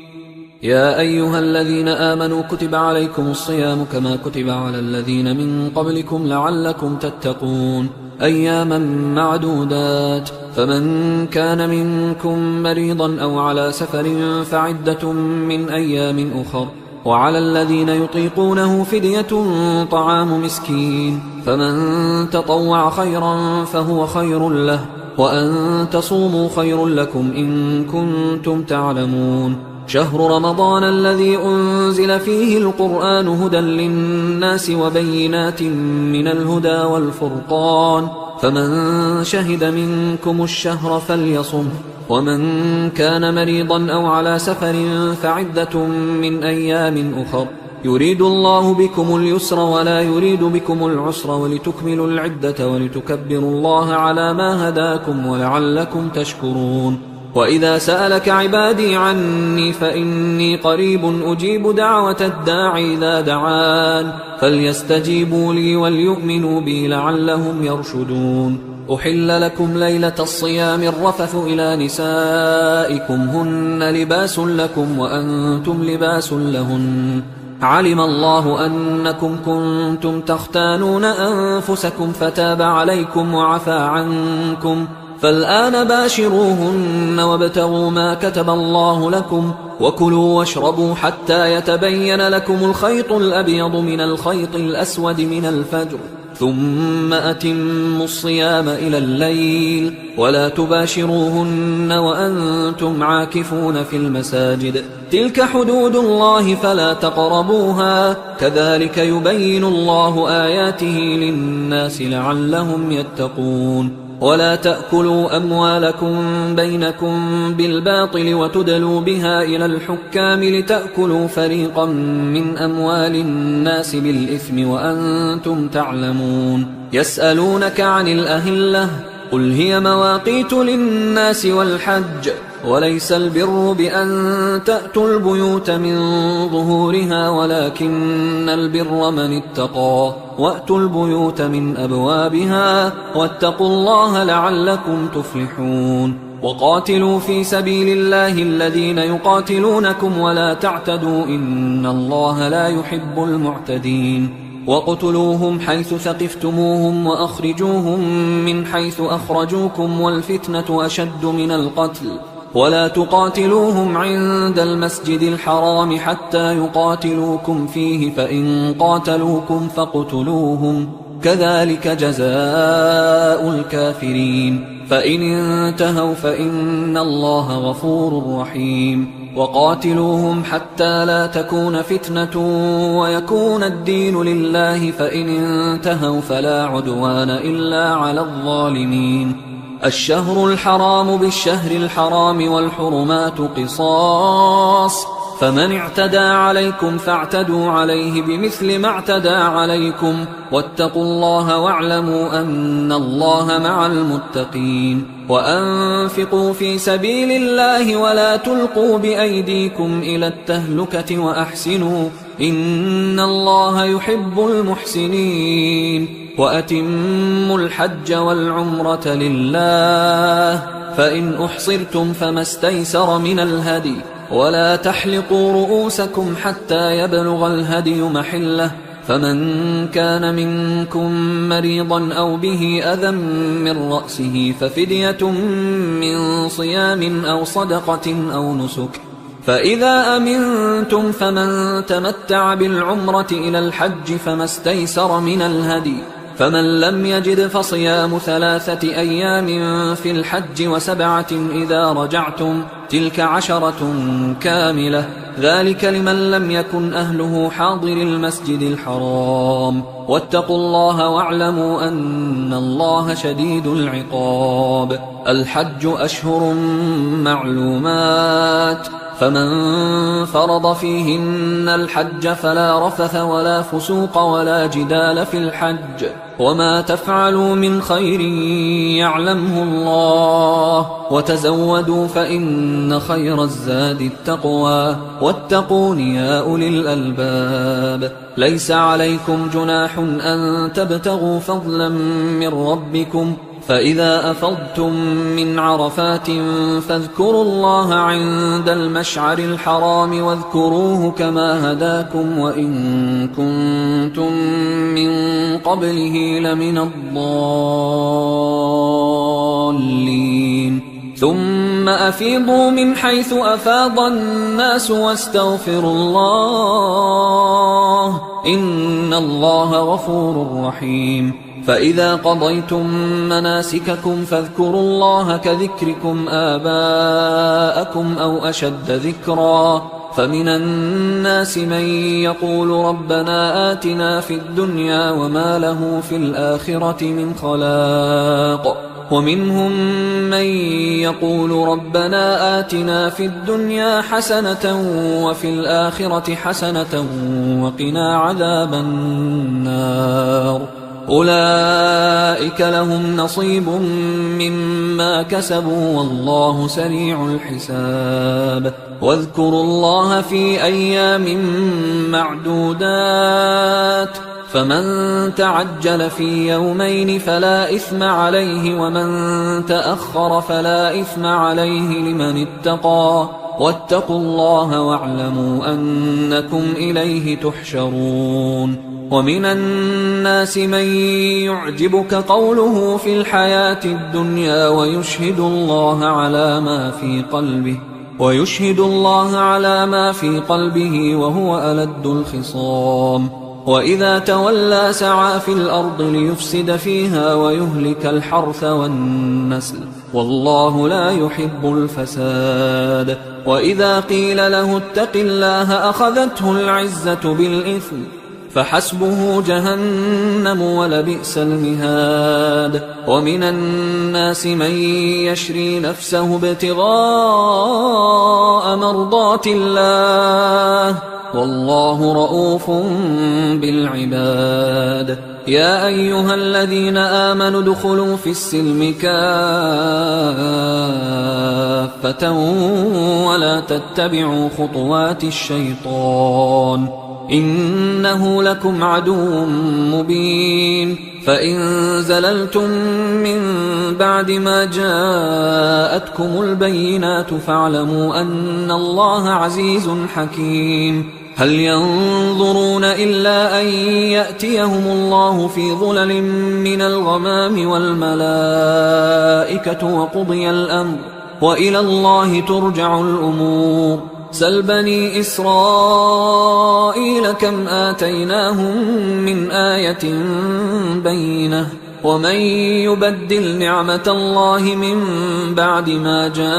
يا أيها الذين آمنوا كتب عليكم الصيام كما كتب على الذين من قبلكم لعلكم تتقون أياما معدودات، فمن كان منكم مريضا أو على سفر فعدة من أيام أخر، وعلى الذين يطيقونه فدية طعام مسكين، فمن تطوع خيرا فهو خير له، وأن تصوموا خير لكم إن كنتم تعلمون. شهر رمضان الذي أنزل فيه القرآن هدى للناس وبينات من الهدى والفرقان، فمن شهد منكم الشهر فليصمه، ومن كان مريضا أو على سفر فعدة من أيام أخر، يريد الله بكم اليسر ولا يريد بكم العسر ولتكملوا العدة ولتكبروا الله على ما هداكم ولعلكم تشكرون. وإذا سألك عبادي عني فإني قريب أجيب دعوة الداعي إذا دعان، فليستجيبوا لي وليؤمنوا بي لعلهم يرشدون. أحل لكم ليلة الصيام الرفث إلى نسائكم هن لباس لكم وأنتم لباس لهن، علم الله أنكم كنتم تختانون أنفسكم فتاب عليكم وعفى عنكم، فالآن باشروهن وابتغوا ما كتب الله لكم، وكلوا واشربوا حتى يتبين لكم الخيط الأبيض من الخيط الأسود من الفجر، ثم أتموا الصيام إلى الليل، ولا تباشروهن وأنتم عاكفون في المساجد، تلك حدود الله فلا تقربوها، كذلك يبين الله آياته للناس لعلهم يتقون. ولا تأكلوا أموالكم بينكم بالباطل وتدلوا بها إلى الحكام لتأكلوا فريقا من أموال الناس بالإثم وأنتم تعلمون. يسألونك عن الأهلة قل هي مواقيت للناس والحج، وليس البر بأن تأتوا البيوت من ظهورها ولكن البر من اتقى، وأتوا البيوت من أبوابها واتقوا الله لعلكم تفلحون. وقاتلوا في سبيل الله الذين يقاتلونكم ولا تعتدوا إن الله لا يحب المعتدين. وقتلوهم حيث ثقفتموهم وأخرجوهم من حيث أخرجوكم والفتنة أشد من القتل، ولا تقاتلوهم عند المسجد الحرام حتى يقاتلوكم فيه، فإن قاتلوكم فاقتلوهم، كذلك جزاء الكافرين، فإن انتهوا فإن الله غفور رحيم. وقاتلوهم حتى لا تكون فتنة ويكون الدين لله، فإن انتهوا فلا عدوان إلا على الظالمين. الشهر الحرام بالشهر الحرام والحرمات قصاص، فمن اعتدى عليكم فاعتدوا عليه بمثل ما اعتدى عليكم، واتقوا الله واعلموا أن الله مع المتقين. وأنفقوا في سبيل الله ولا تلقوا بأيديكم إلى التهلكة وأحسنوا إن الله يحب المحسنين. وأتموا الحج والعمرة لله، فإن أحصرتم فما استيسر من الهدي، ولا تحلقوا رؤوسكم حتى يبلغ الهدي محله، فمن كان منكم مريضا أو به أذى من رأسه ففدية من صيام أو صدقة أو نسك، فإذا أمنتم فمن تمتع بالعمرة إلى الحج فما استيسر من الهدي، فمن لم يجد فصيام 3 أيام في الحج و7 إذا رجعتم، تلك 10 كاملة، ذلك لمن لم يكن أهله حاضر المسجد الحرام. واتقوا الله واعلموا أن الله شديد العقاب. الحج أشهر معلومات، فمن فرض فيهن الحج فلا رفث ولا فسوق ولا جدال في الحج وما تفعلوا من خير يعلمه الله وتزودوا فإن خير الزاد التقوى واتقون يا أولي الألباب. ليس عليكم جناح أن تبتغوا فضلا من ربكم فإذا أفضتم من عرفات فاذكروا الله عند المشعر الحرام واذكروه كما هداكم وإن كنتم من قبله لمن الضالين. ثم أفيضوا من حيث أفاض الناس واستغفروا الله إن الله غفور رحيم. فإذا قضيتم مناسككم فاذكروا الله كذكركم آباءكم أو أشد ذكرا. فمن الناس من يقول ربنا آتنا في الدنيا وما له في الآخرة من خلاق ومنهم من يقول ربنا آتنا في الدنيا حسنة وفي الآخرة حسنة وقنا عذاب النار. أولئك لهم نصيب مما كسبوا والله سريع الحساب. واذكروا الله في أيام معدودات فمن تعجل في يومين فلا إثم عليه ومن تأخر فلا إثم عليه لمن اتقى واتقوا الله واعلموا أنكم إليه تحشرون. ومن الناس من يعجبك قوله في الحياة الدنيا ويشهد الله على ما في قلبه وهو ألد الخصام. وإذا تولى سعى في الأرض ليفسد فيها ويهلك الحرث والنسل والله لا يحب الفساد. وإذا قيل له اتق الله أخذته العزة بالإثم فحسبه جهنم ولبئس المهاد. ومن الناس من يشري نفسه ابتغاء مرضات الله والله رؤوف بالعباد. يا أيها الذين آمنوا ادخلوا في السلم كافة ولا تتبعوا خطوات الشيطان إنه لكم عدو مبين. فإن زللتم من بعد ما جاءتكم البينات فاعلموا أن الله عزيز حكيم. هل ينظرون إلا أن يأتيهم الله في ظلل من الغمام والملائكة وقضي الأمر وإلى الله ترجع الأمور. سل بني إسرائيل كم آتيناهم من آية بينة ومن يبدل نعمة الله من بعد ما جاءته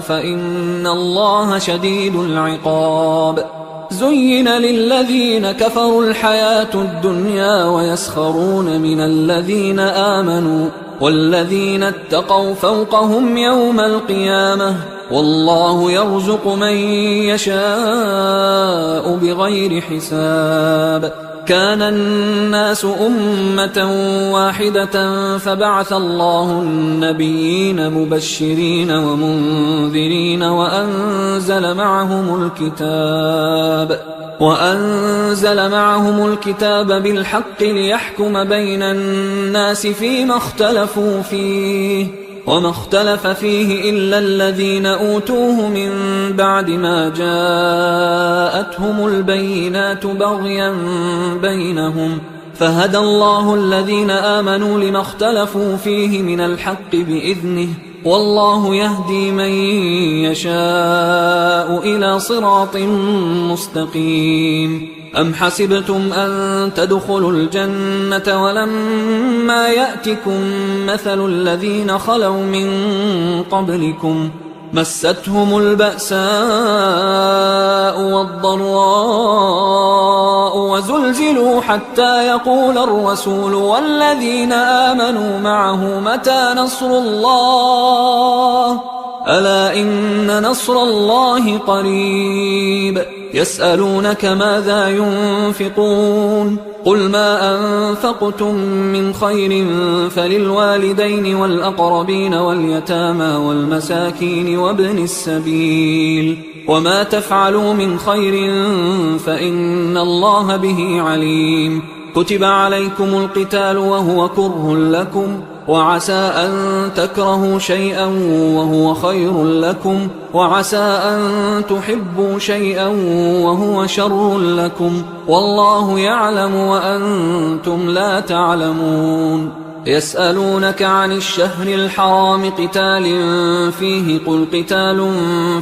فإن الله شديد العقاب. زين للذين كفروا الحياة الدنيا ويسخرون من الذين آمنوا والذين اتقوا فوقهم يوم القيامة والله يرزق من يشاء بغير حساب. كان الناس أمة واحدة فبعث الله النبيين مبشرين ومنذرين وأنزل معهم الكتاب بالحق ليحكم بين الناس فيما اختلفوا فيه وما اختلف فيه إلا الذين أوتوه من بعد ما جاءتهم البينات بغيا بينهم فهدى الله الذين آمنوا لما اختلفوا فيه من الحق بإذنه والله يهدي من يشاء إلى صراط مستقيم. أم حسبتم أن تدخلوا الجنة ولما يأتكم مثل الذين خلوا من قبلكم مستهم البأساء والضراء وزلزلوا حتى يقول الرسول والذين آمنوا معه متى نصر الله ألا إن نصر الله قريب يسألونك ماذا ينفقون قل ما أنفقتم من خير فللوالدين والأقربين واليتامى والمساكين وابن السبيل وما تفعلوا من خير فإن الله به عليم كتب عليكم القتال وهو كره لكم وعسى أن تكرهوا شيئا وهو خير لكم وعسى أن تحبوا شيئا وهو شر لكم والله يعلم وأنتم لا تعلمون يسألونك عن الشهر الحرام قتال فيه قل قتال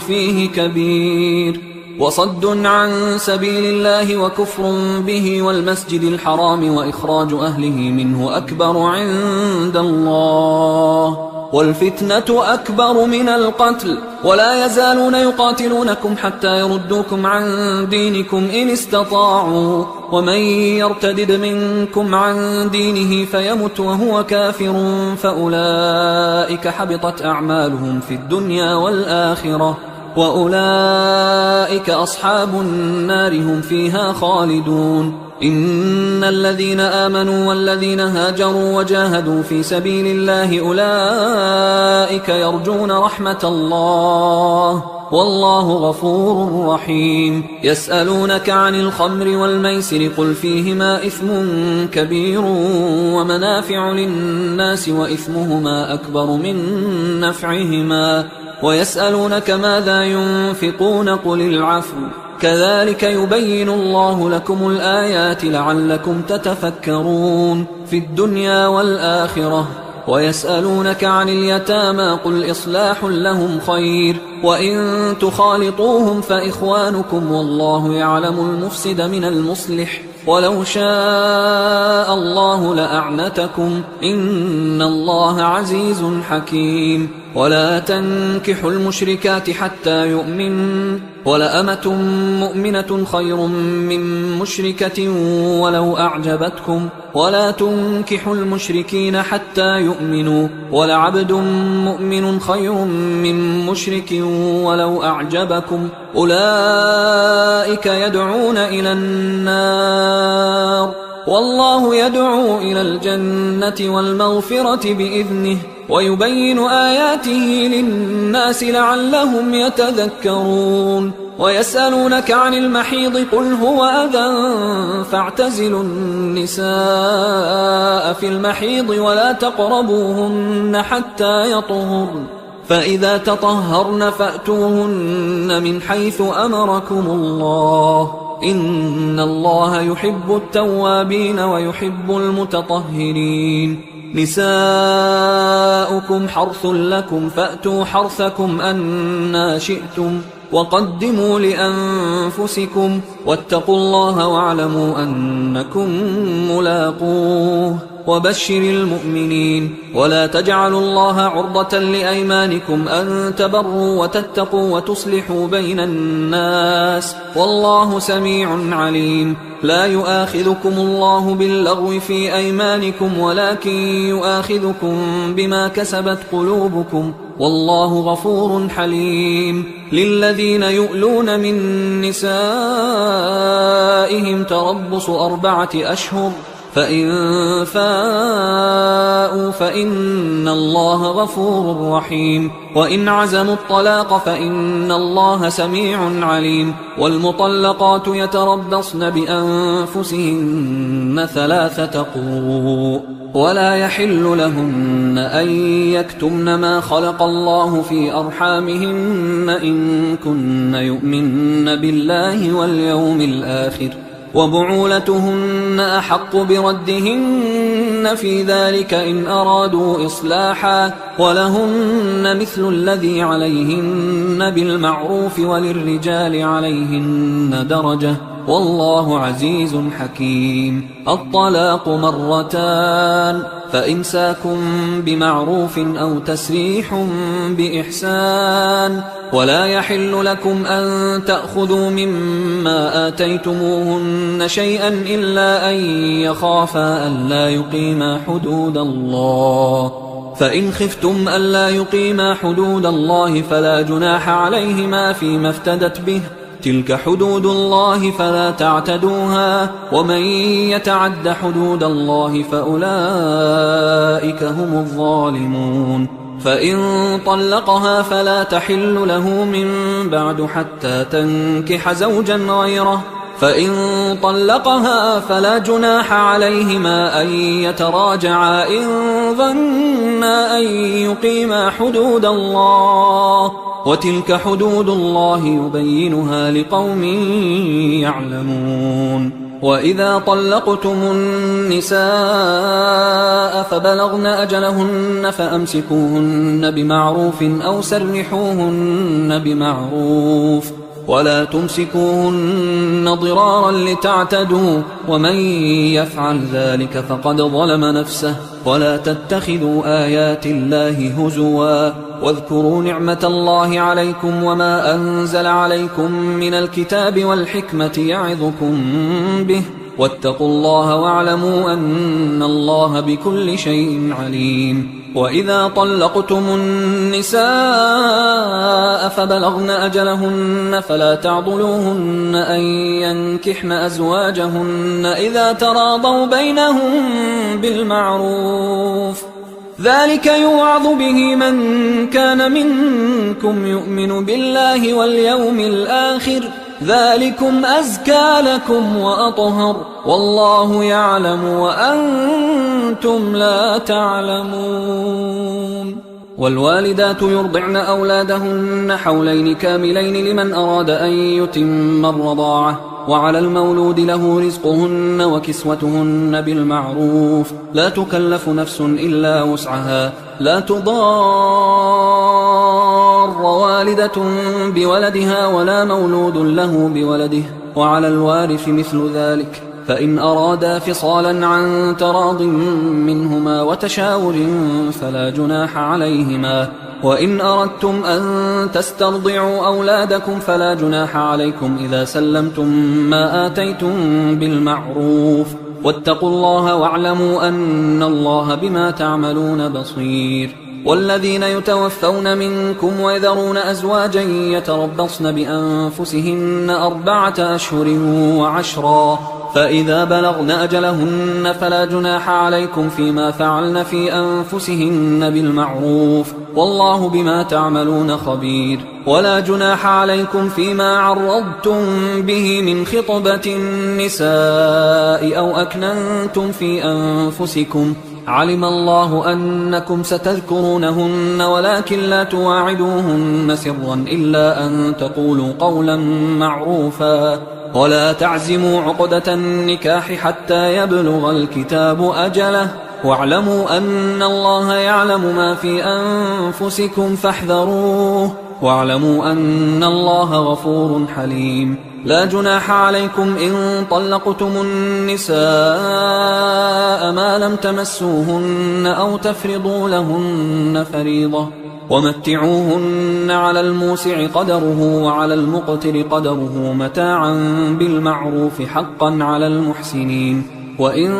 فيه كبير وصد عن سبيل الله وكفر به والمسجد الحرام وإخراج أهله منه أكبر عند الله والفتنة أكبر من القتل ولا يزالون يقاتلونكم حتى يردوكم عن دينكم إن استطاعوا ومن يرتدد منكم عن دينه فيمت وهو كافر فأولئك حبطت أعمالهم في الدنيا والآخرة وأولئك أصحاب النار هم فيها خالدون إن الذين آمنوا والذين هاجروا وجاهدوا في سبيل الله أولئك يرجون رحمة الله والله غفور رحيم يسألونك عن الخمر والميسر قل فيهما إثم كبير ومنافع للناس وإثمهما أكبر من نفعهما ويسألونك ماذا ينفقون قل العفو كذلك يبين الله لكم الآيات لعلكم تتفكرون في الدنيا والآخرة ويسألونك عن اليتامى قل إصلاح لهم خير وإن تخالطوهم فإخوانكم والله يعلم المفسد من المصلح ولو شاء الله لأعنتكم إن الله عزيز حكيم ولا تنكحوا المشركات حتى يؤمن ولأمة مؤمنة خير من مشركة ولو أعجبتكم ولا تنكحوا المشركين حتى يؤمنوا ولعبد مؤمن خير من مشرك ولو أعجبكم أولئك يدعون إلى النار والله يدعو إلى الجنة والمغفرة بإذنه ويبين آياته للناس لعلهم يتذكرون ويسألونك عن المحيض قل هو أذى فاعتزلوا النساء في المحيض ولا تقربوهن حتى يطهرن فإذا تطهرن فأتوهن من حيث أمركم الله إن الله يحب التوابين ويحب المتطهرين نساؤكم حرث لكم فأتوا حرثكم أنى شئتم وقدموا لأنفسكم واتقوا الله واعلموا أنكم ملاقوه وبشر المؤمنين ولا تجعلوا الله عرضة لأيمانكم أن تبروا وتتقوا وتصلحوا بين الناس والله سميع عليم لا يؤاخذكم الله باللغو في أيمانكم ولكن يؤاخذكم بما كسبت قلوبكم والله غفور حليم للذين يؤلون من نسائهم تربص 4 أشهر فإن فاءوا فإن الله غفور رحيم وإن عزموا الطلاق فإن الله سميع عليم والمطلقات يتربصن بأنفسهن 3 قروء ولا يحل لهن أن يكتمن ما خلق الله في أرحامهن إن كن يؤمن بالله واليوم الآخر وبعولتهن أحق بردهن في ذلك إن أرادوا إصلاحا ولهن مثل الذي عليهن بالمعروف وللرجال عليهن درجة والله عزيز حكيم الطلاق 2 فإمساك بمعروف أو تسريح بإحسان ولا يحل لكم أن تأخذوا مما آتيتموهن شيئا إلا أن يخافا ألا يقيما حدود الله فإن خفتم ألا يقيما حدود الله فلا جناح عليهما فيما افتدت به، تلك حدود الله فلا تعتدوها، ومن يتعد حدود الله فأولئك هم الظالمون. فإن طلقها فلا تحل له من بعد حتى تنكح زوجا غيره، فإن طلقها فلا جناح عليهما أن يتراجعا إن ظنا أن يقيما حدود الله، وتلك حدود الله يبينها لقوم يعلمون. وإذا طلقتم النساء فبلغن أجلهن فأمسكوهن بمعروف أو سرحوهن بمعروف، ولا تمسكوهن ضرارا لتعتدوا، ومن يفعل ذلك فقد ظلم نفسه. ولا تتخذوا آيات الله هزوا، واذكروا نعمة الله عليكم وما أنزل عليكم من الكتاب والحكمة يعظكم به، واتقوا الله واعلموا أن الله بكل شيء عليم. وإذا طلقتم النساء فبلغن أجلهن فلا تعضلوهن أن ينكحن أزواجهن إذا تراضوا بينهم بالمعروف، ذلك يوعظ به من كان منكم يؤمن بالله واليوم الآخر، ذلكم أزكى لكم وأطهر، والله يعلم وأنتم لا تعلمون. والوالدات يرضعن أولادهن حولين كاملين لمن أراد أن يتم الرضاعة، وعلى المولود له رزقهن وكسوتهن بالمعروف، لا تكلف نفس إلا وسعها، لا تضار والدة بولدها ولا مولود له بولده، وعلى الوارث مثل ذلك، فإن أرادا فصالا عن تراض منهما وتشاور فلا جناح عليهما. وإن أردتم أن تسترضعوا أولادكم فلا جناح عليكم إذا سلمتم ما آتيتم بالمعروف، واتقوا الله واعلموا أن الله بما تعملون بصير. والذين يتوفون منكم ويذرون أزواجا يتربصن بأنفسهن 4 أشهر و10، فإذا بلغن أجلهن فلا جناح عليكم فيما فعلن في أنفسهن بالمعروف، والله بما تعملون خبير. ولا جناح عليكم فيما عرضتم به من خطبة النساء أو أكننتم في أنفسكم، علم الله أنكم ستذكرونهن ولكن لا تواعدوهن سرا إلا أن تقولوا قولا معروفا، ولا تعزموا عقدة النكاح حتى يبلغ الكتاب أجله، واعلموا أن الله يعلم ما في أنفسكم فاحذروه، واعلموا أن الله غفور حليم. لا جناح عليكم إن طلقتم النساء ما لم تمسوهن أو تفرضوا لهن فريضة، ومتعوهن على الموسع قدره وعلى المقتر قدره متاعا بالمعروف حقا على المحسنين. وإن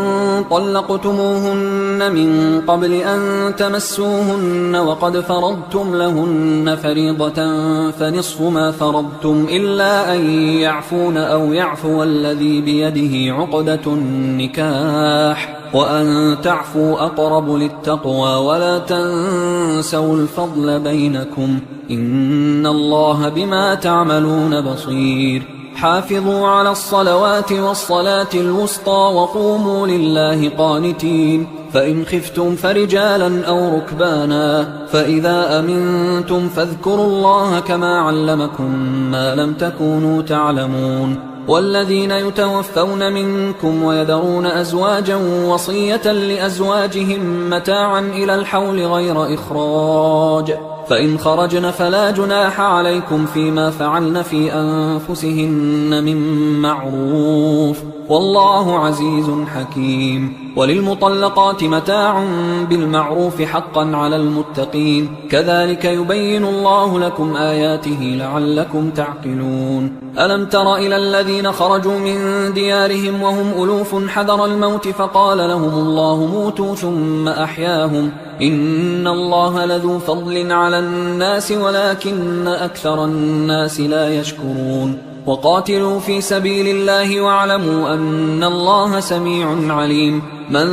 طلقتموهن من قبل أن تمسوهن وقد فرضتم لهن فريضة فنصف ما فرضتم إلا أن يعفون أو يعفو الذي بيده عقدة النكاح، وأن تعفوا أقرب للتقوى، ولا تنسوا الفضل بينكم، إن الله بما تعملون بصير. حافظوا على الصلوات والصلاة الوسطى وقوموا لله قانتين، فإن خفتم فرجالا أو ركبانا، فإذا أمنتم فاذكروا الله كما علمكم ما لم تكونوا تعلمون. والذين يتوفون منكم ويذرون أزواجا وصية لأزواجهم متاعا إلى الحول غير إخراج، فإن خرجن فلا جناح عليكم فيما فعلن في أنفسهن من معروف، والله عزيز حكيم. وللمطلقات متاع بالمعروف حقا على المتقين، كذلك يبين الله لكم آياته لعلكم تعقلون. ألم تر إلى الذين خرجوا من ديارهم وهم ألوف حذر الموت فقال لهم الله موتوا ثم أحياهم، إن الله لذو فضل على الناس ولكن أكثر الناس لا يشكرون وقاتلوا في سبيل الله واعلموا أن الله سميع عليم من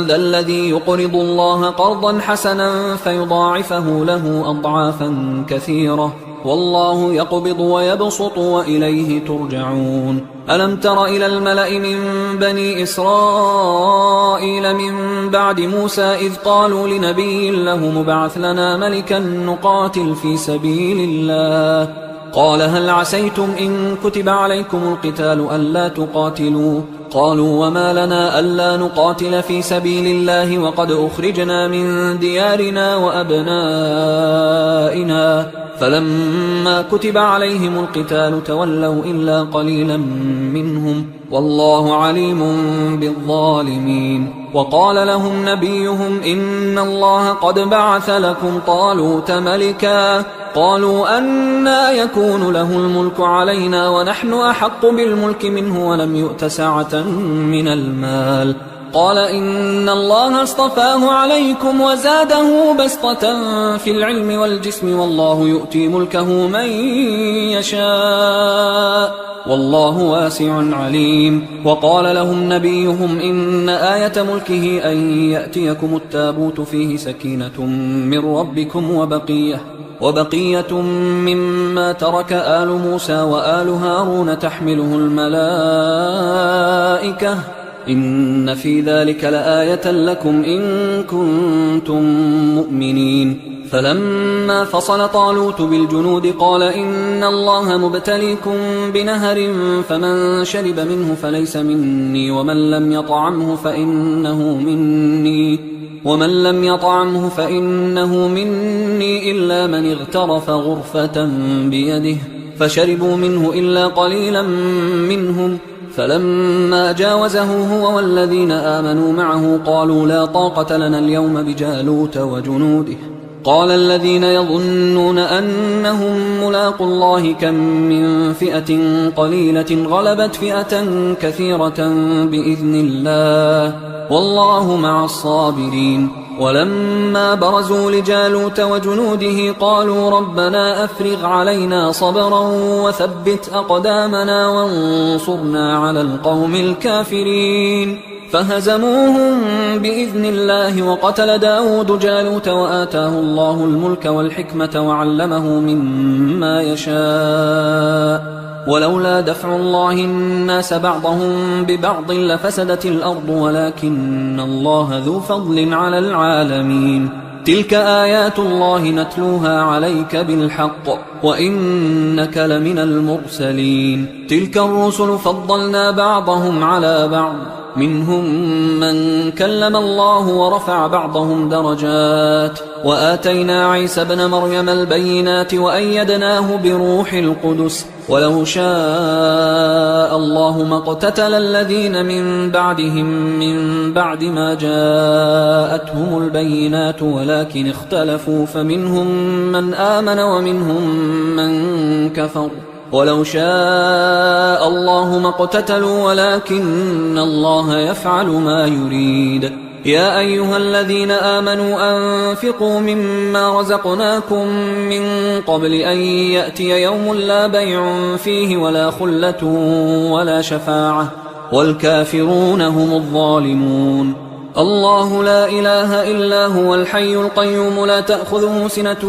ذا الذي يقرض الله قرضا حسنا فيضاعفه له أضعافا كثيرة والله يقبض ويبسط وإليه ترجعون ألم تر إلى الملأ من بني إسرائيل من بعد موسى إذ قالوا لنبي له مبعث لنا ملكا نقاتل في سبيل الله قال هل عسيتم إن كتب عليكم القتال ألا تقاتلوا قالوا وما لنا ألا نقاتل في سبيل الله وقد أخرجنا من ديارنا وأبنائنا فلما كتب عليهم القتال تولوا إلا قليلا منهم والله عليم بالظالمين وقال لهم نبيهم إن الله قد بعث لكم طالوت ملكا قالوا أنى يكون له الملك علينا ونحن أحق بالملك منه ولم يؤت سعة من المال قال إن الله اصطفاه عليكم وزاده بسطة في العلم والجسم والله يؤتي ملكه من يشاء والله واسع عليم وقال لهم نبيهم إن آية ملكه أن يأتيكم التابوت فيه سكينة من ربكم وبقية مما ترك آل موسى وآل هارون تحمله الملائكة إن في ذلك لآية لكم إن كنتم مؤمنين فلما فصل طالوت بالجنود قال إن الله مبتليكم بنهر فمن شرب منه فليس مني ومن لم يطعمه فإنه مني إلا من اغترف غرفة بيده فشربوا منه إلا قليلا منهم فلما جاوزه هو والذين آمنوا معه قالوا لا طاقة لنا اليوم بجالوت وجنوده قال الذين يظنون أنهم ملاقوا الله كم من فئة قليلة غلبت فئة كثيرة بإذن الله والله مع الصابرين ولما برزوا لجالوت وجنوده قالوا ربنا أفرغ علينا صبرا وثبت أقدامنا وانصرنا على القوم الكافرين فهزموهم بإذن الله وقتل داود جالوت وآتاه الله الملك والحكمة وعلمه مما يشاء ولولا دفع الله الناس بعضهم ببعض لفسدت الأرض ولكن الله ذو فضل على العالمين تلك آيات الله نتلوها عليك بالحق وإنك لمن المرسلين تلك الرسل فضلنا بعضهم على بعض منهم من كلم الله ورفع بعضهم درجات وآتينا عيسى ابن مريم البينات وأيدناه بروح القدس ولو شاء الله ما اقتتل الذين من بعدهم من بعد ما جاءتهم البينات ولكن اختلفوا فمنهم من آمن ومنهم من كفر ولو شاء الله ما اقتتلوا ولكن الله يفعل ما يريد يا أيها الذين آمنوا أنفقوا مما رزقناكم من قبل أن يأتي يوم لا بيع فيه ولا خلة ولا شفاعة والكافرون هم الظالمون الله لا إله إلا هو الحي القيوم لا تأخذه سنة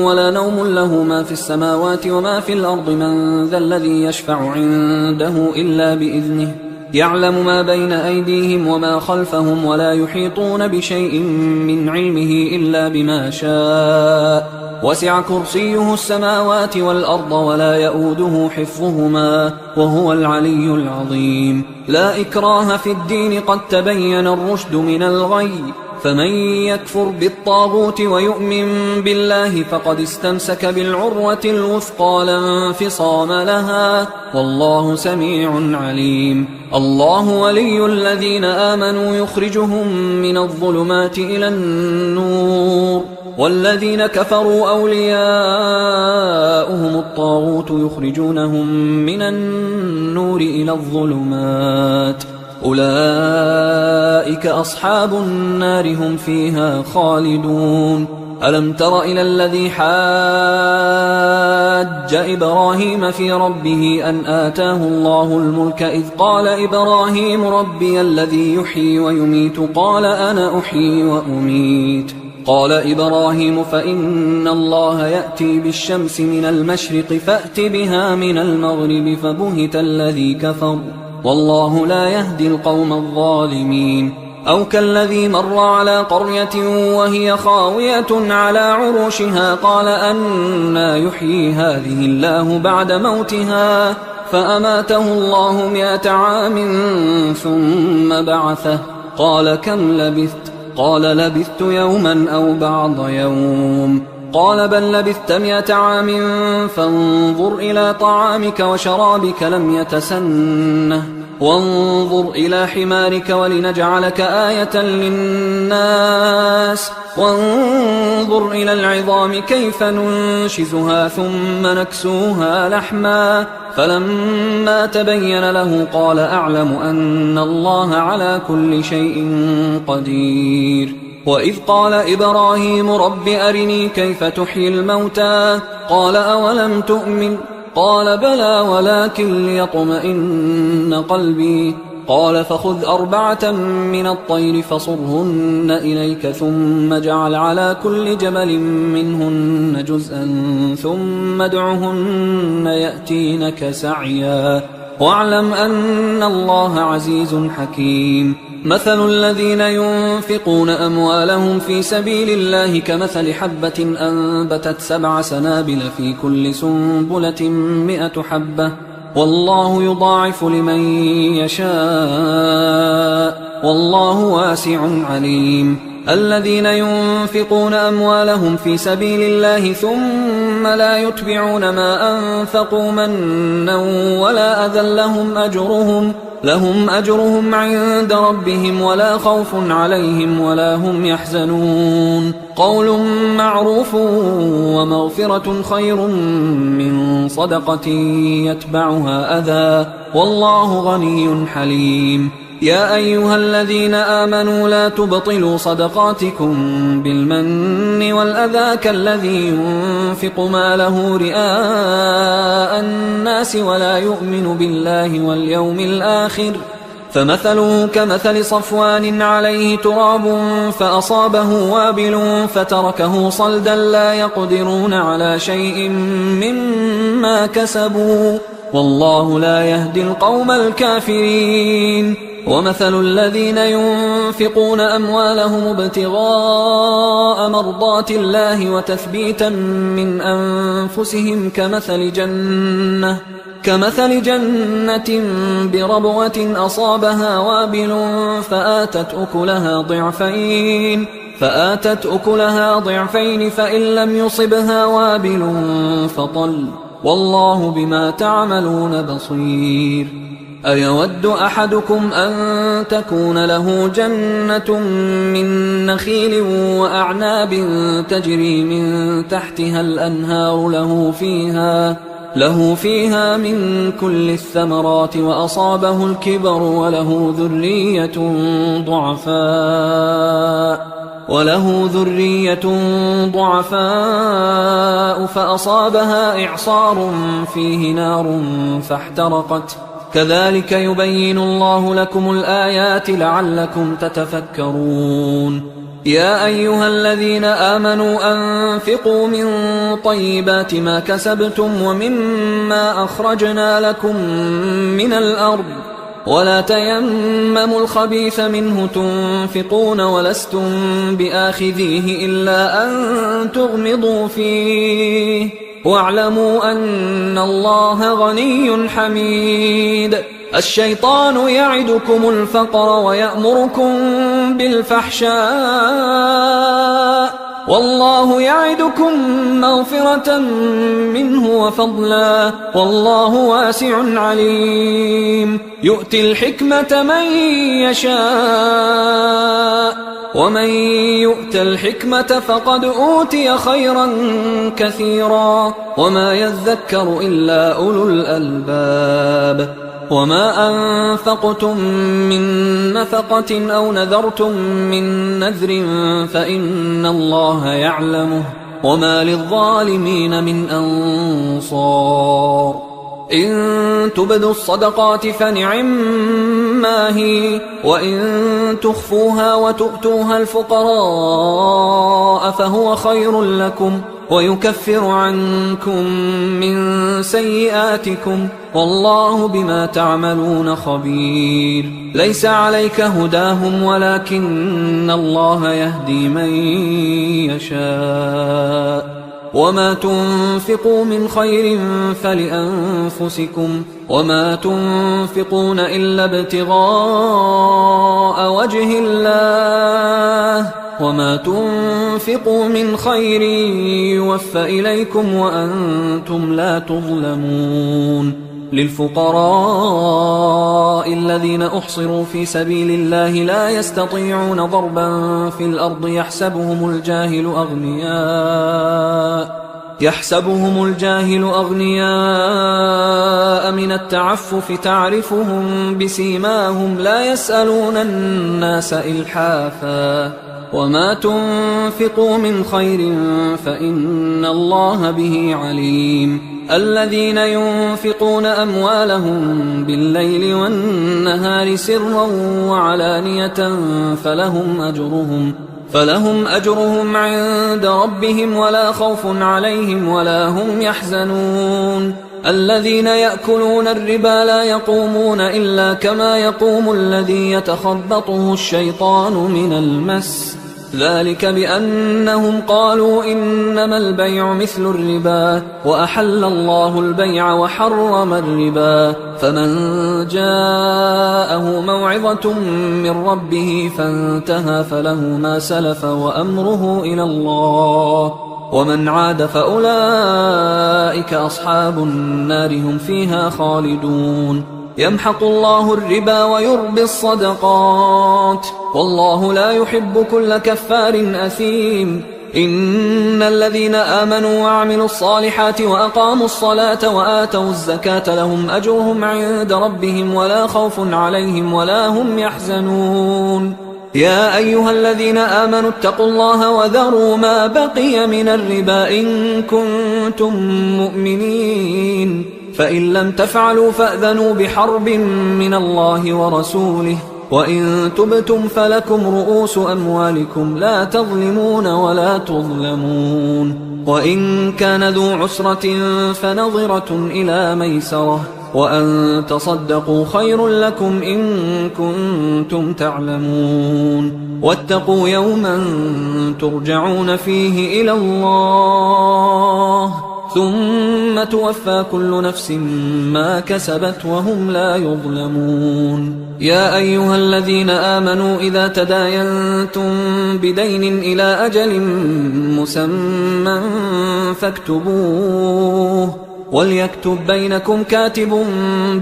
ولا نوم له ما في السماوات وما في الأرض من ذا الذي يشفع عنده إلا بإذنه يعلم ما بين أيديهم وما خلفهم ولا يحيطون بشيء من علمه إلا بما شاء وسع كرسيه السماوات والأرض ولا يؤوده حفظهما وهو العلي العظيم لا إكراه في الدين قد تبين الرشد من الغي فمن يكفر بالطاغوت ويؤمن بالله فقد استمسك بالعروة الوثقى لا انفصام لها والله سميع عليم الله ولي الذين آمنوا يخرجهم من الظلمات إلى النور والذين كفروا أولياؤهم الطاغوت يخرجونهم من النور إلى الظلمات أولئك أصحاب النار هم فيها خالدون. ألم تر إلى الذي حاج إبراهيم في ربه أن آتاه الله الملك إذ قال إبراهيم ربي الذي يحيي ويميت قال أنا أحيي وأميت. قال إبراهيم فإن الله يأتي بالشمس من المشرق فأت بها من المغرب فبهت الذي كفر والله لا يهدي القوم الظالمين. أو كالذي مر على قرية وهي خاوية على عروشها قال أنى يحيي هذه الله بعد موتها فأماته الله 100 عام ثم بعثه قال كم لبثت؟ قال لبثت يوما أو بعض يوم. قال بل لبثت 100 عام فانظر إلى طعامك وشرابك لم يتسنه وانظر إلى حمارك ولنجعلك آية للناس وانظر إلى العظام كيف ننشزها ثم نكسوها لحما فلما تبين له قال أعلم أن الله على كل شيء قدير. وإذ قال إبراهيم رب أرني كيف تحيي الموتى قال أولم تؤمن قال بلى ولكن ليطمئن قلبي قال فخذ 4 من الطير فصرهن إليك ثم اجعل على كل جبل منهن جزءا ثم ادعهن يأتينك سعيا واعلم أن الله عزيز حكيم. مثل الذين ينفقون أموالهم في سبيل الله كمثل حبة أنبتت 7 سنابل في كل سنبلة 100 حبة والله يضاعف لمن يشاء والله واسع عليم. الذين ينفقون أموالهم في سبيل الله ثم لا يتبعون ما أنفقوا منا ولا أذى لهم أجرهم عند ربهم ولا خوف عليهم ولا هم يحزنون. قول معروف ومغفرة خير من صدقة يتبعها أذى والله غني حليم. يا أيها الذين آمنوا لا تبطلوا صدقاتكم بالمن والأذى كالذي ينفق ماله رئاء الناس ولا يؤمن بالله واليوم الآخر فمثله كمثل صفوان عليه تراب فأصابه وابل فتركه صلدا لا يقدرون على شيء مما كسبوا والله لا يهدي القوم الكافرين. ومثل الذين ينفقون أموالهم ابتغاء مرضات الله وتثبيتا من أنفسهم كمثل جنة بربوة أصابها وابل فآتت أكلها ضعفين فإن لم يصبها وابل فطل والله بما تعملون بصير. أيود أحدكم أن تكون له جنة من نخيل وأعناب تجري من تحتها الأنهار له فيها من كل الثمرات وأصابه الكبر وله ذرية ضعفاء فأصابها إعصار فيه نار فاحترقت كذلك يبين الله لكم الآيات لعلكم تتفكرون. يا أيها الذين آمنوا أنفقوا من طيبات ما كسبتم ومما أخرجنا لكم من الأرض ولا تيمموا الخبيث منه تنفقون ولستم بآخذيه إلا أن تغمضوا فيه واعلموا أن الله غني حميد. الشيطان يعدكم الفقر ويأمركم بالفحشاء والله يعدكم مغفرة منه وفضلا والله واسع عليم. يؤتي الحكمة من يشاء ومن يؤت الحكمة فقد أوتي خيرا كثيرا وما يذكر إلا أولو الألباب. وما أنفقتم من نفقة أو نذرتم من نذر فإن الله يعلمه وما للظالمين من أنصار إن تبدوا الصدقات فنعما هي وإن تخفوها وتؤتوها الفقراء فهو خير لكم ويكفر عنكم من سيئاتكم والله بما تعملون خبير ليس عليك هداهم ولكن الله يهدي من يشاء وما تنفقوا من خير فلأنفسكم وما تنفقون إلا ابتغاء وجه الله وما تنفقوا من خير يوفى إليكم وأنتم لا تظلمون للفقراء الذين أحصروا في سبيل الله لا يستطيعون ضربا في الأرض يحسبهم الجاهل أغنياء من التعفف تعرفهم بسيماهم لا يسألون الناس إلحافا وما تنفقوا من خير فإن الله به عليم الذين ينفقون أموالهم بالليل والنهار سرا وعلانية فلهم أجرهم عند ربهم ولا خوف عليهم ولا هم يحزنون الذين يأكلون الربا لا يقومون إلا كما يقوم الذي يتخبطه الشيطان من المس ذلك بأنهم قالوا إنما البيع مثل الربا وأحل الله البيع وحرم الربا فمن جاءه موعظة من ربه فانتهى فله ما سلف وأمره إلى الله ومن عاد فأولئك أصحاب النار هم فيها خالدون يمحق الله الربا ويربي الصدقات والله لا يحب كل كفار أثيم إن الذين آمنوا وعملوا الصالحات وأقاموا الصلاة وآتوا الزكاة لهم أجرهم عند ربهم ولا خوف عليهم ولا هم يحزنون يا أيها الذين آمنوا اتقوا الله وذروا ما بقي من الربا إن كنتم مؤمنين فإن لم تفعلوا فأذنوا بحرب من الله ورسوله وإن تبتم فلكم رؤوس أموالكم لا تظلمون ولا تظلمون وإن كان ذو عسرة فنظرة إلى ميسرة وأن تصدقوا خير لكم إن كنتم تعلمون واتقوا يوما ترجعون فيه إلى الله ثم توفى كل نفس ما كسبت وهم لا يظلمون يا أيها الذين آمنوا إذا تداينتم بدين إلى أجل مسمى فاكتبوه وليكتب بينكم كاتب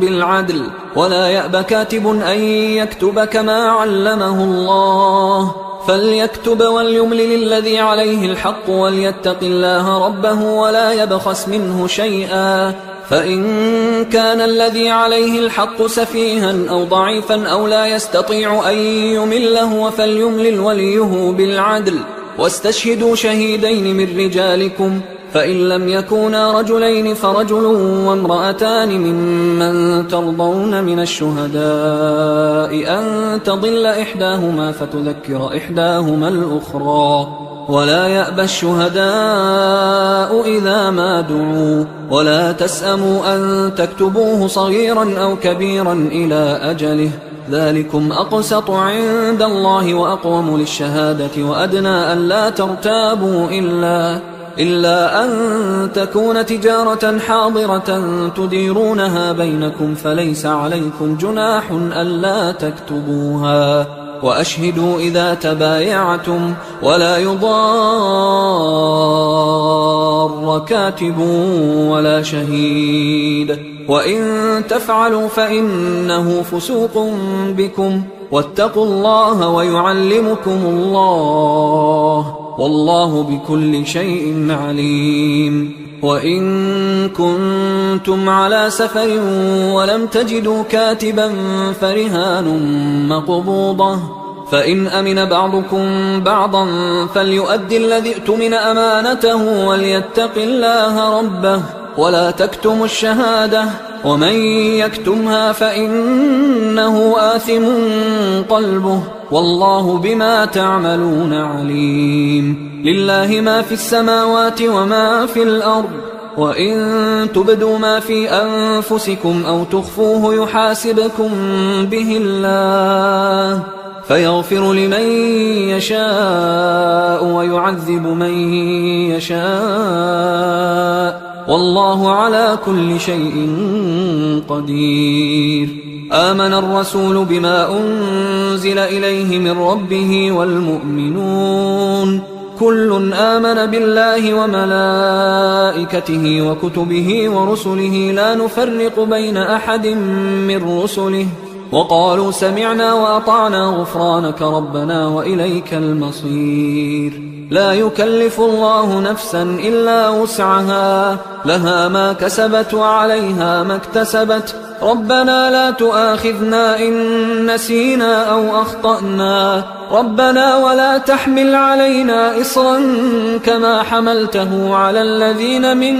بالعدل ولا يأب كاتب أن يكتب كما علمه الله فليكتب وليملل الذي عليه الحق وليتق الله ربه ولا يبخس منه شيئا فإن كان الذي عليه الحق سفيها أو ضعيفا أو لا يستطيع أن يمله فليملل وليه بالعدل واستشهدوا شهيدين من رجالكم فإن لم يكونا رجلين فرجل وامرأتان ممن ترضون من الشهداء أن تضل إحداهما فتذكر إحداهما الأخرى ولا يأبى الشهداء إذا ما دعوا ولا تسأموا أن تكتبوه صغيرا أو كبيرا إلى أجله ذلكم أقسط عند الله وأقوم للشهادة وأدنى أن لا ترتابوا إلا أن تكون تجارة حاضرة تديرونها بينكم فليس عليكم جناح ألا تكتبوها وأشهدوا إذا تبايعتم ولا يضار كاتب ولا شهيد وإن تفعلوا فإنه فسوق بكم واتقوا الله ويعلمكم الله والله بكل شيء عليم وإن كنتم على سفر ولم تجدوا كاتبا فرهان مقبوضة، فإن أمن بعضكم بعضا فليؤدي الذي اؤتمن أمانته وليتق الله ربه ولا تكتموا الشهادة، ومن يكتمها فإنه آثم قلبه والله بما تعملون عليم. لله ما في السماوات وما في الأرض، وإن تبدوا ما في أنفسكم أو تخفوه يحاسبكم به الله فيغفر لمن يشاء ويعذب من يشاء والله على كل شيء قدير. آمن الرسول بما أنزل إليه من ربه والمؤمنون كل آمن بالله وملائكته وكتبه ورسله لا نفرق بين أحد من رسله وقالوا سمعنا وأطعنا غفرانك ربنا وإليك المصير. لا يكلف الله نفسا إلا وسعها، لها ما كسبت وعليها ما اكتسبت. ربنا لا تؤاخذنا إن نسينا أو أخطأنا، ربنا ولا تحمل علينا إصرا كما حملته على الذين من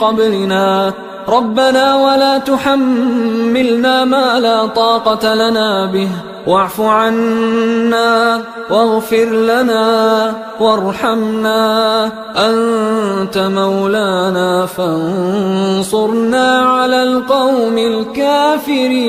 قبلنا، ربنا ولا تحملنا ما لا طاقة لنا به، واعف عنا واغفر لنا وارحمنا، أنت مولانا فانصرنا على القوم الكافرين.